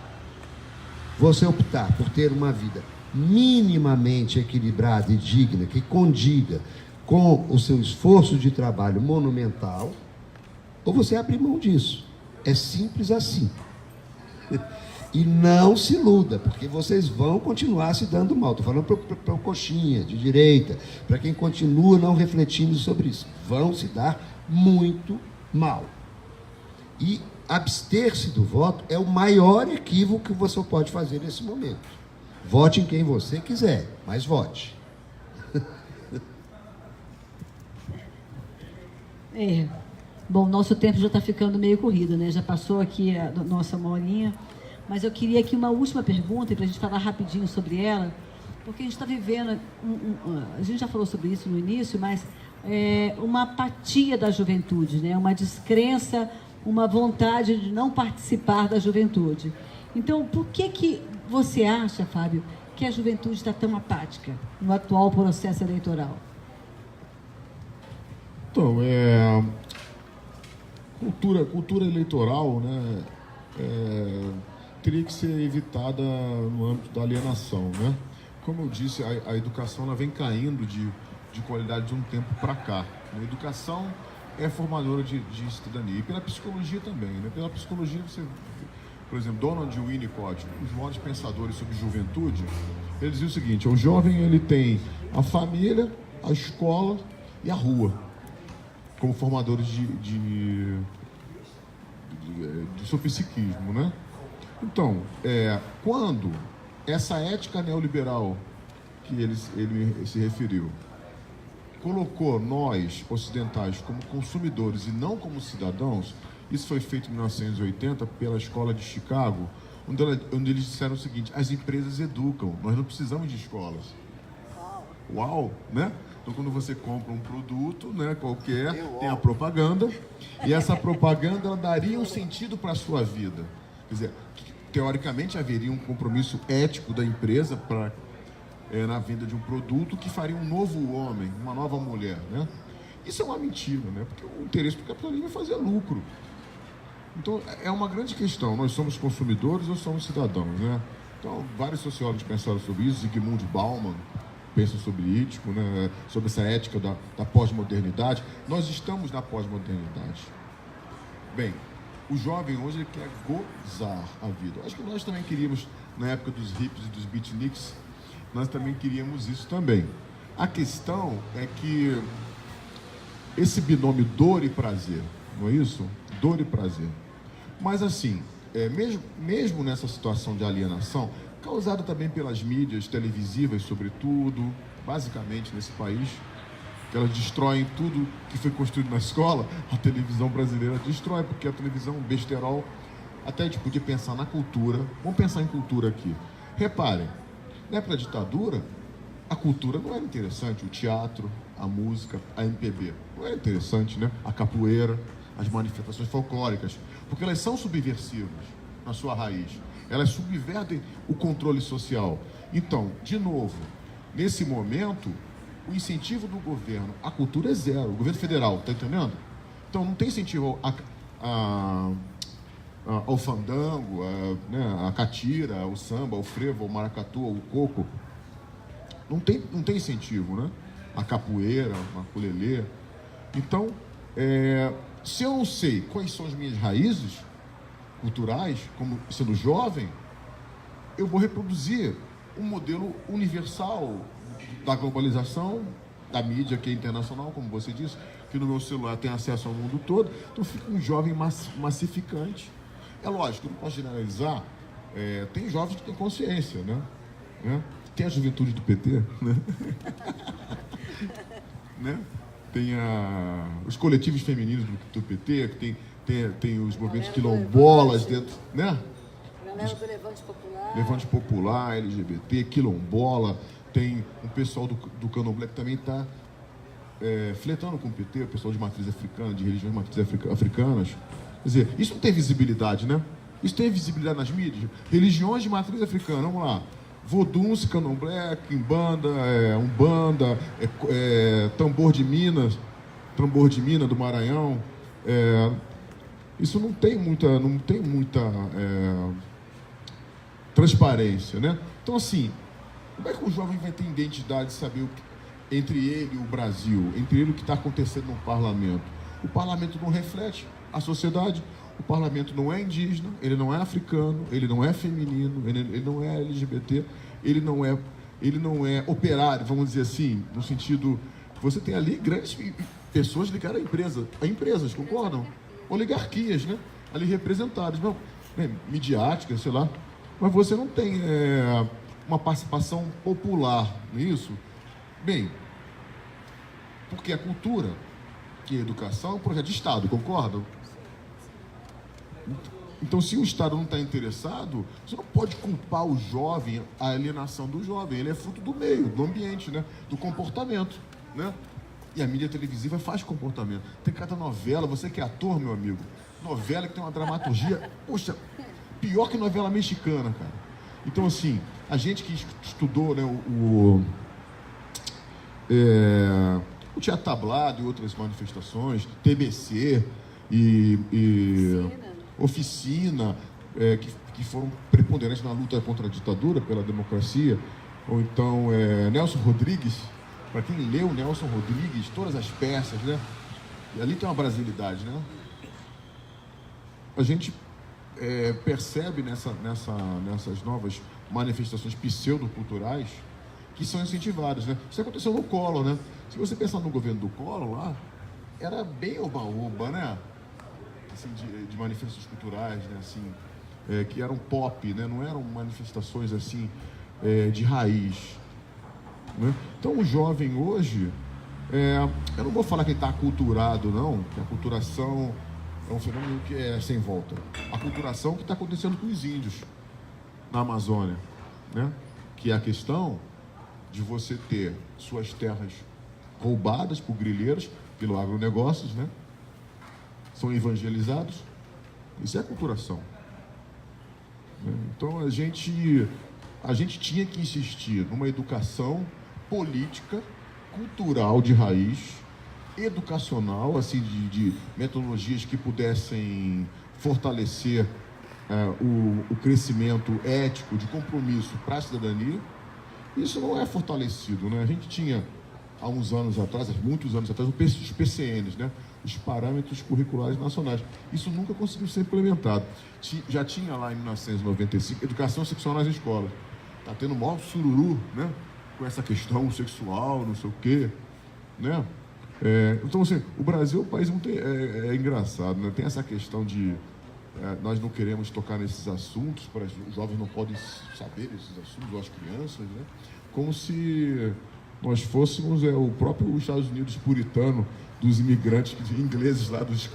Você optar por ter uma vida minimamente equilibrada e digna, que condiga com o seu esforço de trabalho monumental, ou você abrir mão disso. É simples assim. E não se iluda, porque vocês vão continuar se dando mal. Estou falando para o coxinha, de direita, para quem continua não refletindo sobre isso. Vão se dar muito mal. E abster-se do voto é o maior equívoco que você pode fazer nesse momento. Vote em quem você quiser, mas vote. Bom, nosso tempo já está ficando meio corrido, né? Já passou aqui a nossa 1 horinha. Mas eu queria aqui uma última pergunta, para a gente falar rapidinho sobre ela, porque a gente está vivendo, a gente já falou sobre isso no início, mas uma apatia da juventude, né? Uma descrença, uma vontade de não participar da juventude. Então, por que você acha, Fábio, que a juventude está tão apática no atual processo eleitoral? Então, cultura eleitoral, né, teria que ser evitada no âmbito da alienação, né? Como eu disse, a educação ela vem caindo de qualidade de um tempo para cá. A educação é formadora de cidadania, e pela psicologia também, né? Pela psicologia, você, por exemplo, Donald Winnicott, os maiores pensadores sobre juventude, ele dizia o seguinte: o jovem ele tem a família, a escola e a rua como formadores de seu psiquismo, né? Então, quando essa ética neoliberal que ele se referiu colocou nós, ocidentais, como consumidores e não como cidadãos, isso foi feito em 1980 pela Escola de Chicago, onde eles disseram o seguinte: as empresas educam, nós não precisamos de escolas. Uau, né? Então, quando você compra um produto, né, qualquer, tem a propaganda, e essa propaganda ela daria um sentido para a sua vida. Quer dizer, teoricamente haveria um compromisso ético da empresa na venda de um produto que faria um novo homem, uma nova mulher, né? Isso é uma mentira, né? Porque o interesse do capitalismo é fazer lucro. Então, é uma grande questão. Nós somos consumidores ou somos cidadãos, né? Então, vários sociólogos pensaram sobre isso. Zygmunt Bauman pensa sobre isso, né? Sobre essa ética da pós-modernidade. Nós estamos na pós-modernidade. Bem, o jovem hoje ele quer gozar a vida. Acho que nós também queríamos, na época dos hippies e dos beatniks, nós também queríamos isso também. A questão é que esse binômio dor e prazer, não é isso? Dor e prazer. Mas assim, mesmo nessa situação de alienação, causada também pelas mídias televisivas, sobretudo, basicamente nesse país, que elas destroem tudo que foi construído na escola, a televisão brasileira destrói, porque a televisão besterol, até a gente podia pensar na cultura, vamos pensar em cultura aqui. Reparem, na época da ditadura, a cultura não era interessante, o teatro, a música, a MPB, não era interessante, né? A capoeira, as manifestações folclóricas, porque elas são subversivas na sua raiz, elas subvertem o controle social. Então, de novo, nesse momento, o incentivo do governo à cultura é zero, o governo federal, está entendendo? Então, não tem incentivo ao fandango, a catira, ao samba, ao frevo, ao maracatu, ao coco. Não tem incentivo, né? A capoeira, a ukulele. Então, se eu não sei quais são as minhas raízes culturais, como sendo jovem, eu vou reproduzir um modelo universal da globalização, da mídia que é internacional, como você disse, que no meu celular tem acesso ao mundo todo. Então fica um jovem massificante. É lógico, não posso generalizar, tem jovens que têm consciência, né? Tem a juventude do PT, né? Né? Tem os coletivos femininos do PT, que tem os movimentos quilombolas dentro, né? Galera do Levante Popular. Levante Popular, LGBT, quilombola, tem um pessoal do Candomblé que também está flertando com o PT, o pessoal de matriz africana, de religiões de matriz africanas. Quer dizer, isso não tem visibilidade, né? Isso tem visibilidade nas mídias. Religiões de matriz africana, vamos lá. Vodunce, Candomblé, Quimbanda, Umbanda, tambor de Minas do Maranhão. Isso não tem muita transparência, né? Então, assim, como é que o jovem vai ter identidade de saber entre ele e o Brasil, entre ele o que está acontecendo no parlamento? O parlamento não reflete a sociedade, o parlamento não é indígena, ele não é africano, ele não é feminino, ele não é LGBT, ele não é operário, vamos dizer assim, no sentido... Você tem ali grandes pessoas ligadas a empresas, concordam? Oligarquias, né? Ali representadas, midiáticas, sei lá. Mas você não tem uma participação popular nisso. Bem, porque a cultura e a educação é um projeto de Estado, concordam? Então, se o Estado não está interessado, você não pode culpar o jovem, a alienação do jovem. Ele é fruto do meio, do ambiente, né? Do comportamento, né? E a mídia televisiva faz comportamento. Tem cada novela, você que é ator, meu amigo, novela que tem uma dramaturgia, poxa, pior que novela mexicana, cara. Então, assim, a gente que estudou, né, o teatro tablado e outras manifestações, TBC e Oficina, que foram preponderantes na luta contra a ditadura, pela democracia, ou então Nelson Rodrigues, para quem leu Nelson Rodrigues, todas as peças, né? E ali tem uma brasilidade, né? A gente percebe nessas novas manifestações pseudoculturais que são incentivadas, né? Isso aconteceu no Collor, né? Se você pensar no governo do Collor lá, era bem oba-oba, né? Assim, de manifestações culturais, né? Assim, que eram pop, né? Não eram manifestações assim de raiz, né? Então o jovem hoje, eu não vou falar que ele está aculturado, não, que a aculturação é um fenômeno que é sem volta. A aculturação que está acontecendo com os índios na Amazônia, né? Que é a questão de você ter suas terras roubadas por grileiros, pelo agronegócios, né? São evangelizados. Isso é aculturação. Então a gente tinha que insistir numa educação política, cultural de raiz, educacional, assim, de metodologias que pudessem fortalecer o crescimento ético, de compromisso para a cidadania. Isso não é fortalecido, né? A gente tinha, há uns anos atrás, muitos anos atrás, os PCNs, né? Os Parâmetros Curriculares Nacionais. Isso nunca conseguiu ser implementado. Já tinha lá em 1995 educação sexual nas escolas. Está tendo o maior sururu, né? Com essa questão sexual, não sei o quê, né? Então, assim, o Brasil é um país muito engraçado, né? Tem essa questão de nós não queremos tocar nesses assuntos, os jovens não podem saber esses assuntos, ou as crianças, né? Como se nós fôssemos o próprio Estados Unidos puritano dos imigrantes ingleses lá, dos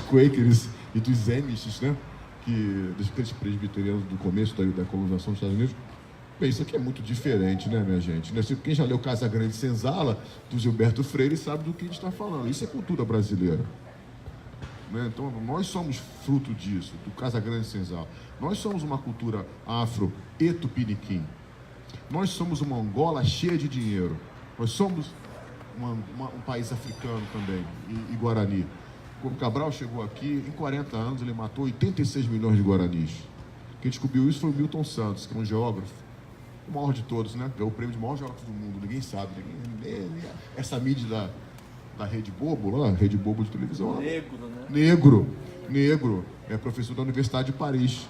Quakers e dos Amish, né? Daqueles presbiterianos do começo da colonização dos Estados Unidos. Bem, isso aqui é muito diferente, né, minha gente? Quem já leu Casa Grande Senzala, do Gilberto Freire, sabe do que a gente está falando. Isso é cultura brasileira. Né? Então, nós somos fruto disso, do Casa Grande Senzala. Nós somos uma cultura afro e tupiniquim. Nós somos uma Angola cheia de dinheiro. Nós somos um país africano também, e Guarani. Quando Cabral chegou aqui, em 40 anos, ele matou 86 milhões de guaranis. Quem descobriu isso foi o Milton Santos, que é um geógrafo, o maior de todos, né? Ganhou o prêmio de maior geógrafo do mundo, ninguém sabe. Essa mídia da Rede Bobo, lá, Rede Bobo de televisão. Negro, né? Negro, é professor da Universidade de Paris.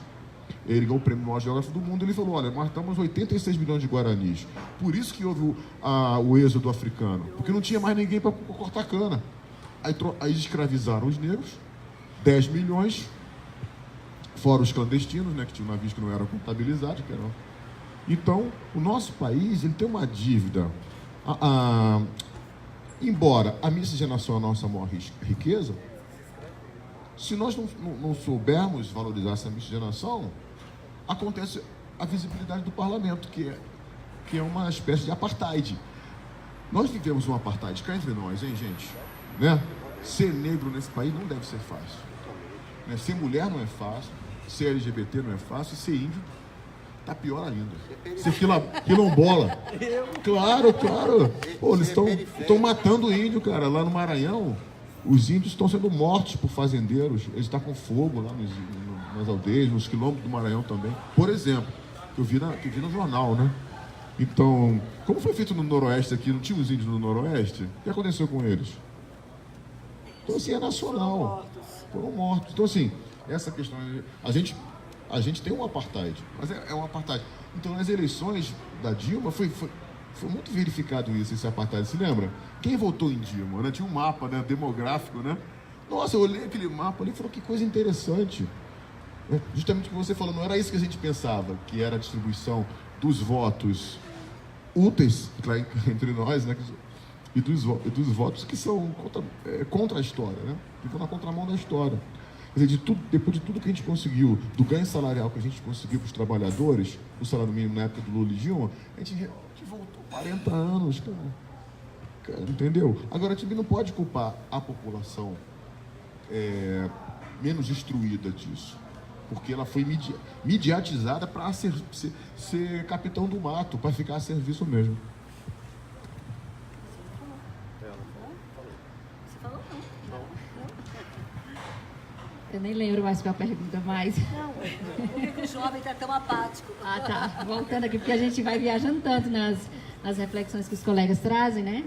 Ele ganhou o prêmio de maior geógrafo do mundo. Ele falou: olha, matamos 86 milhões de guaranis. Por isso que houve o êxodo africano, porque não tinha mais ninguém para cortar cana. Aí escravizaram os negros, 10 milhões, fora os clandestinos, né, que tinham navios que não eram contabilizados. Então, o nosso país ele tem uma dívida. Embora a miscigenação é a nossa maior riqueza, se nós não soubermos valorizar essa miscigenação, acontece a visibilidade do parlamento, que é uma espécie de apartheid. Nós vivemos um apartheid cá entre nós, hein, gente? Né? Ser negro nesse país não deve ser fácil. Né? Ser mulher não é fácil, ser LGBT não é fácil, e ser índio tá pior ainda. Ser quilombola. Claro. Pô, eles estão matando índio, cara. Lá no Maranhão, os índios estão sendo mortos por fazendeiros. Eles estão com fogo lá nas aldeias, nos quilômetros do Maranhão também. Por exemplo, que eu vi no jornal, né? Então, como foi feito no Noroeste aqui, não tinha os índios no Noroeste? O que aconteceu com eles? Então, assim, é nacional. Foram mortos. Então, assim, essa questão... A gente tem um apartheid, mas é um apartheid. Então, nas eleições da Dilma, foi muito verificado isso, esse apartheid. Se lembra? Quem votou em Dilma? Né? Tinha um mapa, né, demográfico, né? Nossa, eu olhei aquele mapa ali e falei, que coisa interessante. Justamente o que você falou, não era isso que a gente pensava, que era a distribuição dos votos úteis entre nós, né? E dos votos que são contra a história, né? Que vão na contramão da história. Quer dizer, depois de tudo que a gente conseguiu, do ganho salarial que a gente conseguiu para os trabalhadores, o salário mínimo na época do Lula e Dilma, a gente voltou 40 anos, cara, entendeu? Agora, a gente não pode culpar a população menos instruída disso, porque ela foi mediatizada para ser capitão do mato, para ficar a serviço mesmo. Eu nem lembro mais qual a pergunta mais. Não, por que o jovem está tão apático? Ah, tá. Voltando aqui, porque a gente vai viajando tanto nas reflexões que os colegas trazem, né?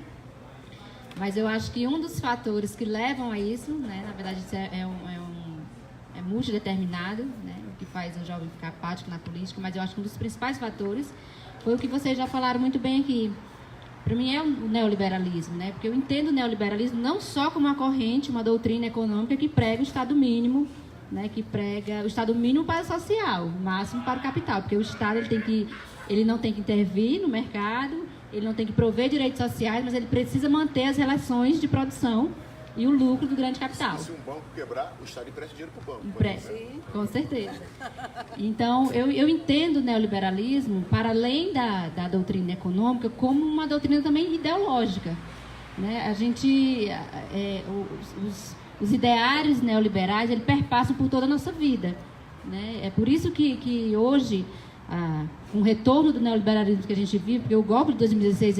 Mas eu acho que um dos fatores que levam a isso, né? Na verdade, isso é multideterminado, né? O que faz o jovem ficar apático na política, mas eu acho que um dos principais fatores foi o que vocês já falaram muito bem aqui. Para mim é o neoliberalismo, né? Porque eu entendo o neoliberalismo não só como uma corrente, uma doutrina econômica que prega o Estado mínimo, né? Que prega o Estado mínimo para o social, o máximo para o capital, porque o Estado ele não tem que intervir no mercado, ele não tem que prover direitos sociais, mas ele precisa manter as relações de produção e o lucro do grande capital. Se um banco quebrar, o Estado empresta dinheiro para o banco. Empresta, com certeza. Então, eu entendo o neoliberalismo, para além da doutrina econômica, como uma doutrina também ideológica. Né? A gente, os ideários neoliberais, eles perpassam por toda a nossa vida. Né? É por isso que hoje, com o retorno do neoliberalismo que a gente vive, porque o golpe de 2016,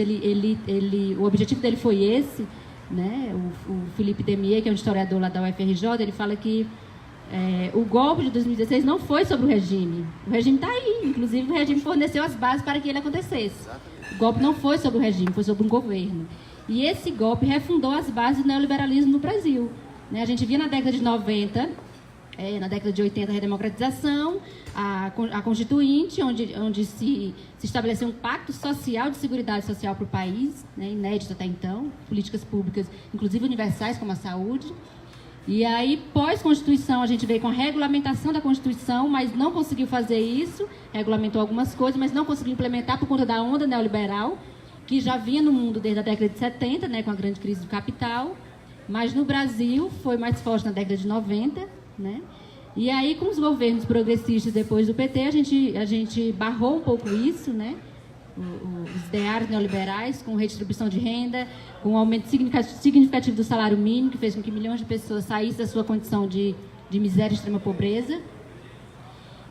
o objetivo dele foi esse, né? O Felipe Demier, que é um historiador lá da UFRJ, ele fala que o golpe de 2016 não foi sobre o regime. O regime está aí, inclusive o regime forneceu as bases para que ele acontecesse. O golpe não foi sobre o regime, foi sobre um governo. E esse golpe refundou as bases do neoliberalismo no Brasil. Né? A gente via na década de 90, na década de 80, a redemocratização, a Constituinte, onde se estabeleceu um pacto social de seguridade social para o país, né, inédito até então, políticas públicas, inclusive universais, como a saúde. E aí, pós-Constituição, a gente veio com a regulamentação da Constituição, mas não conseguiu fazer isso, regulamentou algumas coisas, mas não conseguiu implementar por conta da onda neoliberal, que já vinha no mundo desde a década de 70, né, com a grande crise do capital, mas no Brasil foi mais forte na década de 90, né? E aí, com os governos progressistas depois do PT, a gente barrou um pouco isso, né? Os ideários neoliberais, com redistribuição de renda, com um aumento significativo do salário mínimo, que fez com que milhões de pessoas saíssem da sua condição de miséria e extrema pobreza.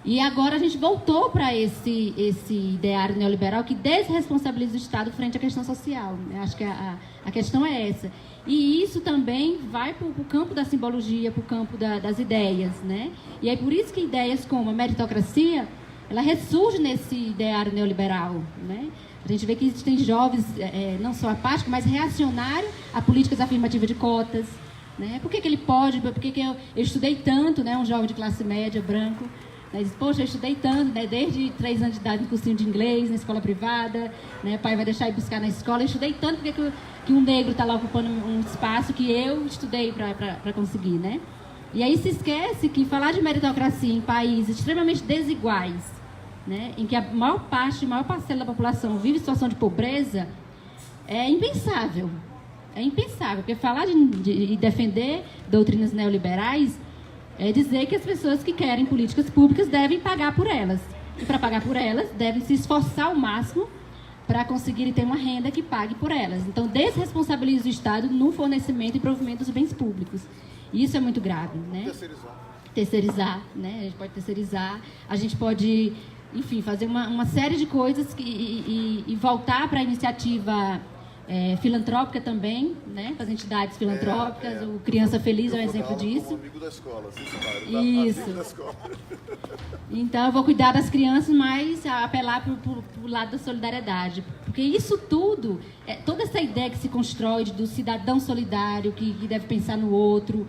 E agora a gente voltou para esse ideário neoliberal que desresponsabiliza o Estado frente à questão social. Acho que a questão é essa. E isso também vai para o campo da simbologia, para o campo das ideias, né? E é por isso que ideias como a meritocracia, ela ressurge nesse ideário neoliberal, né? A gente vê que existem jovens, não só apáticos, mas reacionários a políticas afirmativas de cotas, né? Por que ele pode? Por que eu estudei tanto, né? Um jovem de classe média, branco, né? Diz, poxa, eu estudei tanto, né? Desde 3 anos de idade, no cursinho de inglês, na escola privada, né? O pai vai deixar ir buscar na escola. Eu estudei tanto, por que um negro está lá ocupando um espaço que eu estudei para conseguir, né? E aí se esquece que falar de meritocracia em países extremamente desiguais, né, em que a maior parcela da população vive em situação de pobreza, é impensável. É impensável, porque falar de defender doutrinas neoliberais é dizer que as pessoas que querem políticas públicas devem pagar por elas. E para pagar por elas, devem se esforçar ao máximo para conseguirem ter uma renda que pague por elas. Então, desresponsabiliza o Estado no fornecimento e provimento dos bens públicos. E isso é muito grave, né? Terceirizar, né? A gente pode terceirizar, a gente pode, enfim, fazer uma série de coisas e voltar para a iniciativa filantrópica também, né? Para as entidades filantrópicas, o Criança Feliz é um exemplo disso. Amigo da escola, isso. Da escola. Então, eu vou cuidar das crianças, mas apelar para o lado da solidariedade. Porque isso tudo, toda essa ideia que se constrói do cidadão solidário, que deve pensar no outro,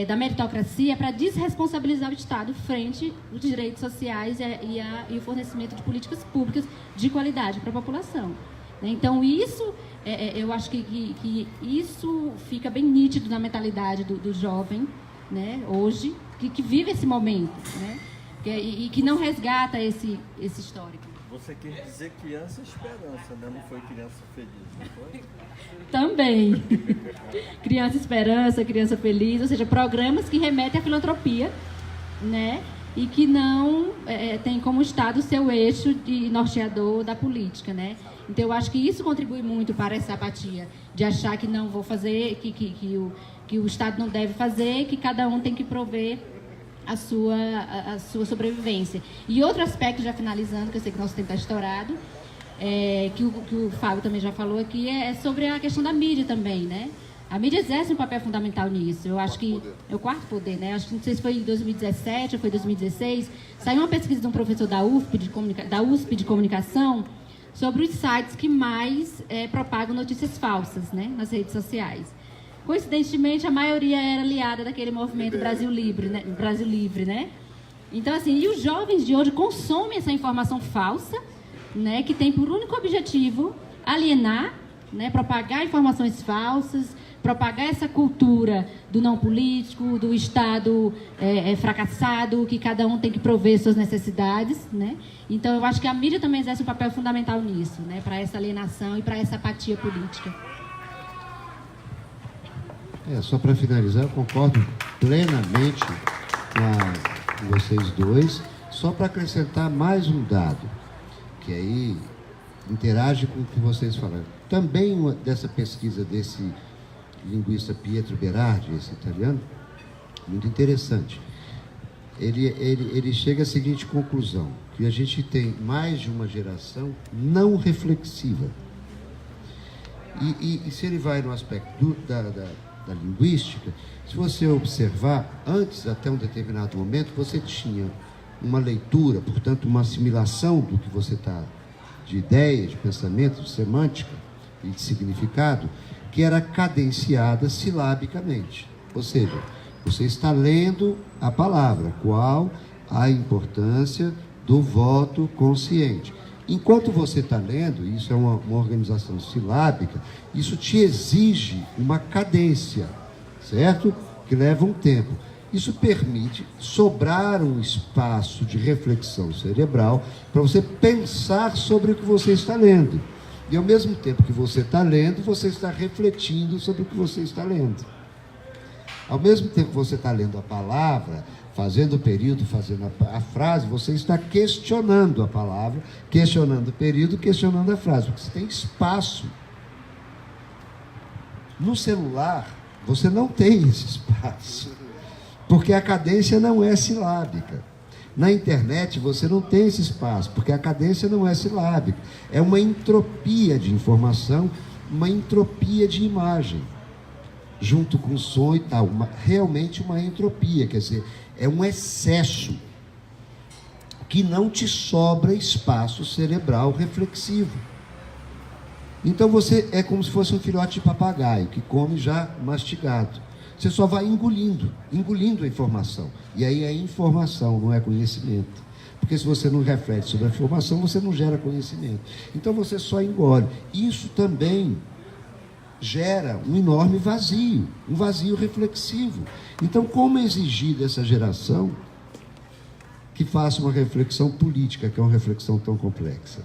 da meritocracia, para desresponsabilizar o Estado frente aos direitos sociais e o fornecimento de políticas públicas de qualidade para a população. Então, isso, eu acho que isso fica bem nítido na mentalidade do jovem, né, hoje, que vive esse momento, né, e que não resgata esse histórico. Você quer dizer criança esperança, né? Não foi criança feliz, não foi? Também. Criança esperança, criança feliz, ou seja, programas que remetem à filantropia, né? E que não tem como Estado seu eixo de norteador da política, né? Então, eu acho que isso contribui muito para essa apatia, de achar que não vou fazer, que o Estado não deve fazer, que cada um tem que prover a sua sobrevivência. E outro aspecto, já finalizando, que eu sei que o nosso tempo está estourado, que o Fábio também já falou aqui, é sobre a questão da mídia também, né? A mídia exerce um papel fundamental nisso. Eu acho que é o quarto poder, né? Acho que não sei se foi em 2017 ou foi 2016, saiu uma pesquisa de um professor da USP de comunicação sobre os sites que mais propagam notícias falsas, né, nas redes sociais. Coincidentemente, a maioria era aliada daquele movimento Brasil Livre, né? Então, assim, e os jovens de hoje consomem essa informação falsa, né, que tem por único objetivo alienar, né, propagar informações falsas, propagar essa cultura do não político, do Estado fracassado, que cada um tem que prover suas necessidades, né? Então, eu acho que a mídia também exerce um papel fundamental nisso, né, para essa alienação e para essa apatia política. Só para finalizar, eu concordo plenamente com vocês dois, só para acrescentar mais um dado, que aí interage com o que vocês falaram. Também dessa pesquisa desse linguista Pietro Berardi, esse italiano, muito interessante. Ele chega à seguinte conclusão, que a gente tem mais de uma geração não reflexiva. E se ele vai no aspecto da linguística, se você observar, antes, até um determinado momento, você tinha uma leitura, portanto, uma assimilação do que você está, de ideia, de pensamento, de semântica e de significado, que era cadenciada silabicamente. Ou seja, você está lendo a palavra, qual a importância do voto consciente. Enquanto você está lendo, isso é uma organização silábica, isso te exige uma cadência, certo? que levam tempo. Isso permite sobrar um espaço de reflexão cerebral para você pensar sobre o que você está lendo. E ao mesmo tempo que você está lendo, você está refletindo sobre o que você está lendo. Ao mesmo tempo que você está lendo a palavra, fazendo o período, fazendo a frase, você está questionando a palavra, questionando o período, questionando a frase, porque você tem espaço. No celular, você não tem esse espaço, porque a cadência não é silábica. Na internet, você não tem esse espaço, porque a cadência não é silábica. É uma entropia de informação, uma entropia de imagem, junto com som e tal. Realmente uma entropia, quer dizer, é um excesso que não te sobra espaço cerebral reflexivo. Então você é como se fosse um filhote de papagaio, que come já mastigado. Você só vai engolindo a informação. E aí é informação, não é conhecimento. Porque se você não reflete sobre a informação, você não gera conhecimento. Então você só engole. Isso também gera um enorme vazio, um vazio reflexivo. Então, como exigir dessa geração que faça uma reflexão política, que é uma reflexão tão complexa?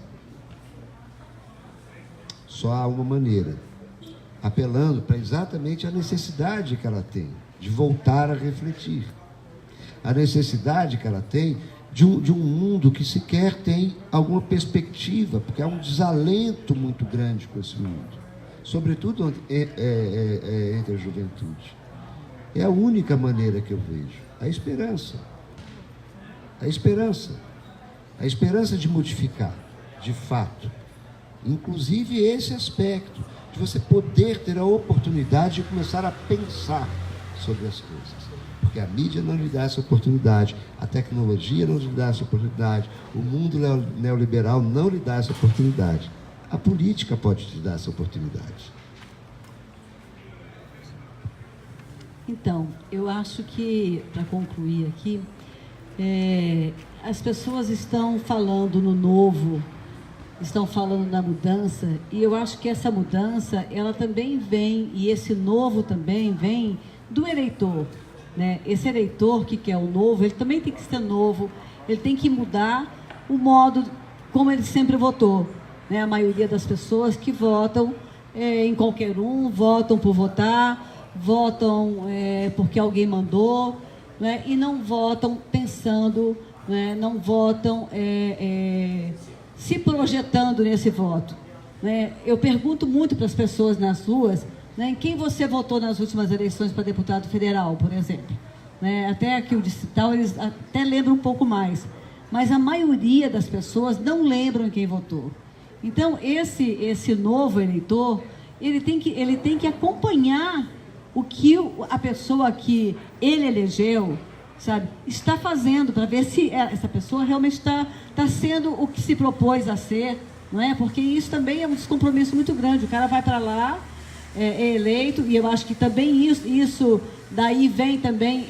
Só há uma maneira, apelando para exatamente a necessidade que ela tem de voltar a refletir, a necessidade que ela tem de um mundo que sequer tem alguma perspectiva, porque há um desalento muito grande com esse mundo, sobretudo entre a juventude. É a única maneira que eu vejo, a esperança de modificar, de fato, inclusive esse aspecto, de você poder ter a oportunidade de começar a pensar sobre as coisas. Porque a mídia não lhe dá essa oportunidade, a tecnologia não lhe dá essa oportunidade, o mundo neoliberal não lhe dá essa oportunidade. A política pode te dar essa oportunidade. Então, eu acho que, para concluir aqui, as pessoas estão falando no novo, estão falando na mudança, e eu acho que essa mudança, ela também vem, e esse novo também vem do eleitor, né? Esse eleitor que quer o novo, ele também tem que ser novo, ele tem que mudar o modo como ele sempre votou, né? A maioria das pessoas que votam em qualquer um, votam por votar, votam porque alguém mandou, né? E não votam pensando, né? Não votam se projetando nesse voto, né? Eu pergunto muito para as pessoas nas ruas, né, em quem você votou nas últimas eleições para deputado federal, por exemplo, né? Até aqui o distrital eles até lembram um pouco mais, mas a maioria das pessoas não lembram em quem votou. Então esse novo eleitor, ele tem que acompanhar o que a pessoa que ele elegeu, sabe, está fazendo, para ver se essa pessoa realmente está sendo o que se propôs a ser, não é? Porque isso também é um descompromisso muito grande. O cara vai para lá, é eleito, e eu acho que também isso daí vem também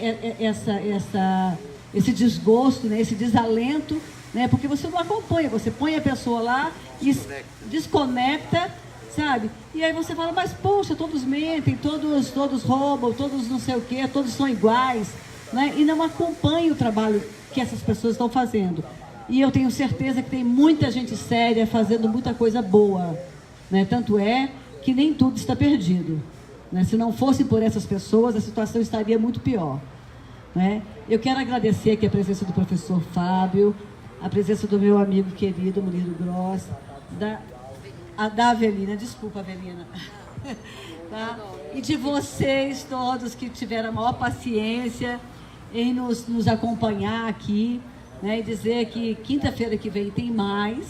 esse desgosto, né? Esse desalento, né? Porque você não acompanha, você põe a pessoa lá e desconecta, sabe? E aí você fala, mas poxa, todos mentem, todos roubam, todos não sei o quê, todos são iguais, né? E não acompanha o trabalho que essas pessoas estão fazendo. E eu tenho certeza que tem muita gente séria fazendo muita coisa boa, né? Tanto é que nem tudo está perdido, né? Se não fosse por essas pessoas, a situação estaria muito pior, né? Eu quero agradecer aqui a presença do professor Fábio, a presença do meu amigo querido, Murilo Gross, da Avelina, desculpa, Avelina, tá? E de vocês todos que tiveram a maior paciência em nos acompanhar aqui, né? E dizer que quinta-feira que vem tem mais,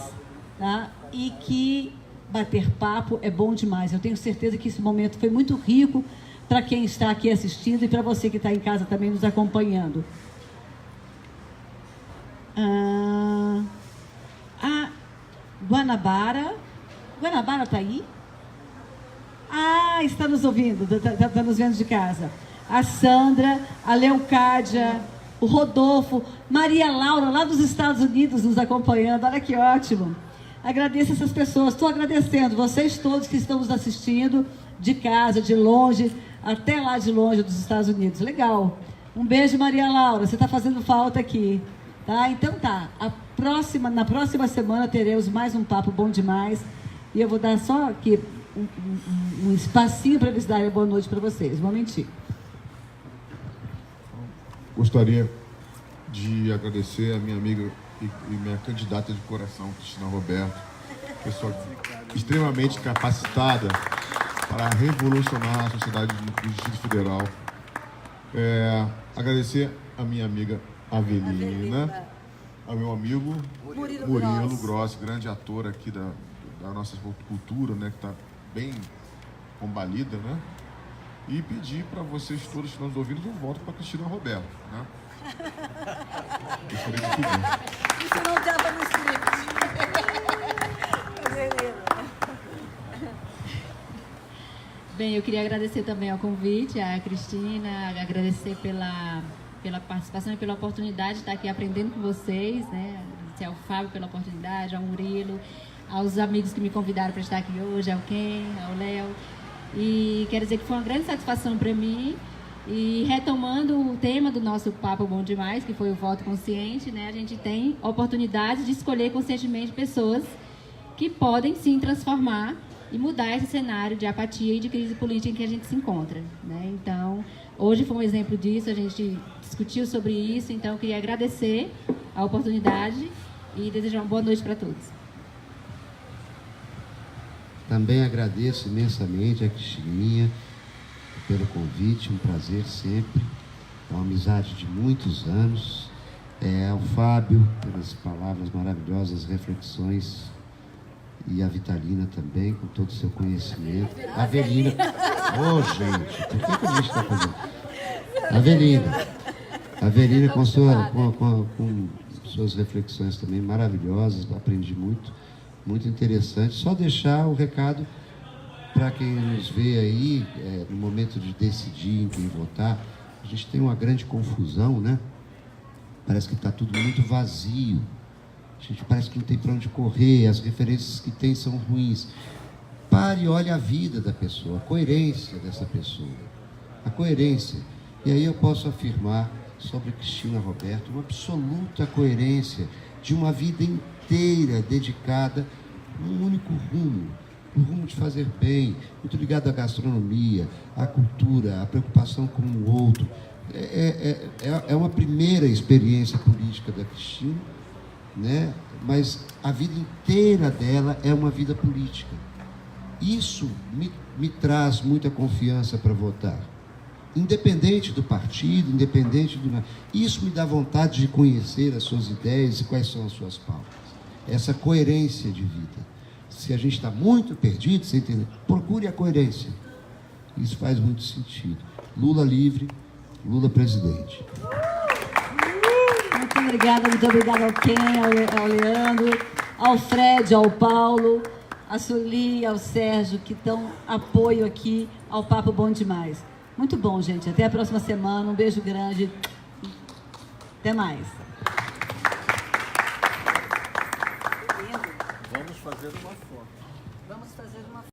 tá? E que bater papo é bom demais. Eu tenho certeza que esse momento foi muito rico para quem está aqui assistindo e para você que está em casa também nos acompanhando. A Guanabara está aí? Está nos ouvindo, está nos vendo de casa. A Sandra, a Leocádia, o Rodolfo, Maria Laura, lá dos Estados Unidos, nos acompanhando. Olha que ótimo. Agradeço essas pessoas, estou agradecendo vocês todos que estão nos assistindo, de casa, de longe, até lá de longe dos Estados Unidos. Legal. Um beijo, Maria Laura. Você está fazendo falta aqui. Tá? Então tá. Na próxima semana teremos mais um Papo Bom Demais. E eu vou dar só aqui um espacinho para eles darem boa noite para vocês. Um momentinho. Gostaria de agradecer a minha amiga e minha candidata de coração, Cristina Roberto, pessoa extremamente capacitada para revolucionar a sociedade do Distrito Federal. Agradecer a minha amiga Avelina, ao meu amigo Murilo Grossi, grande ator aqui da nossa cultura, né, que está bem combalida, né? E pedir para vocês todos que estão nos ouvindo um voto para Cristina Roberto, né? Gostaria de pedir. Isso não estava no script. Bem, eu queria agradecer também ao convite, à Cristina, agradecer pela participação e pela oportunidade de estar aqui aprendendo com vocês, né? Agradecer ao Fábio pela oportunidade, ao Murilo, aos amigos que me convidaram para estar aqui hoje, ao Ken, ao Léo. E quero dizer que foi uma grande satisfação para mim. E retomando o tema do nosso Papo Bom Demais, que foi o voto consciente, né? A gente tem a oportunidade de escolher conscientemente pessoas que podem sim transformar e mudar esse cenário de apatia e de crise política em que a gente se encontra, né? Então, hoje foi um exemplo disso, a gente discutiu sobre isso, então eu queria agradecer a oportunidade e desejar uma boa noite para todos. Também agradeço imensamente a Cristininha pelo convite, um prazer sempre, é uma amizade de muitos anos, ao Fábio pelas palavras maravilhosas, reflexões, e a Vitalina também, com todo o seu conhecimento. A Avelina, gente, por que a gente está fazendo? A Avelina com suas reflexões também maravilhosas, aprendi muito, muito interessante. Só deixar o recado para quem nos vê aí, no momento de decidir em quem votar, a gente tem uma grande confusão, né? Parece que está tudo muito vazio. A gente parece que não tem para onde correr, as referências que tem são ruins. Pare e olhe a vida da pessoa, a coerência dessa pessoa. A coerência. E aí eu posso afirmar sobre Cristina Roberto uma absoluta coerência de uma vida inteira dedicada a um único rumo. O rumo de fazer bem, muito ligado à gastronomia, à cultura, à preocupação com o outro. É uma primeira experiência política da Cristina, né? Mas a vida inteira dela é uma vida política. Isso me traz muita confiança para votar. Independente do partido, independente do... Isso me dá vontade de conhecer as suas ideias e quais são as suas pautas. Essa coerência de vida. Se a gente está muito perdido, você entende? Procure a coerência. Isso faz muito sentido. Lula livre, Lula presidente. Muito obrigada ao Ken, ao Leandro, ao Fred, ao Paulo, a Sueli, ao Sérgio, que dão apoio aqui ao Papo Bom Demais. Muito bom, gente. Até a próxima semana. Um beijo grande. Até mais. Vamos fazer uma foto. Vamos fazer uma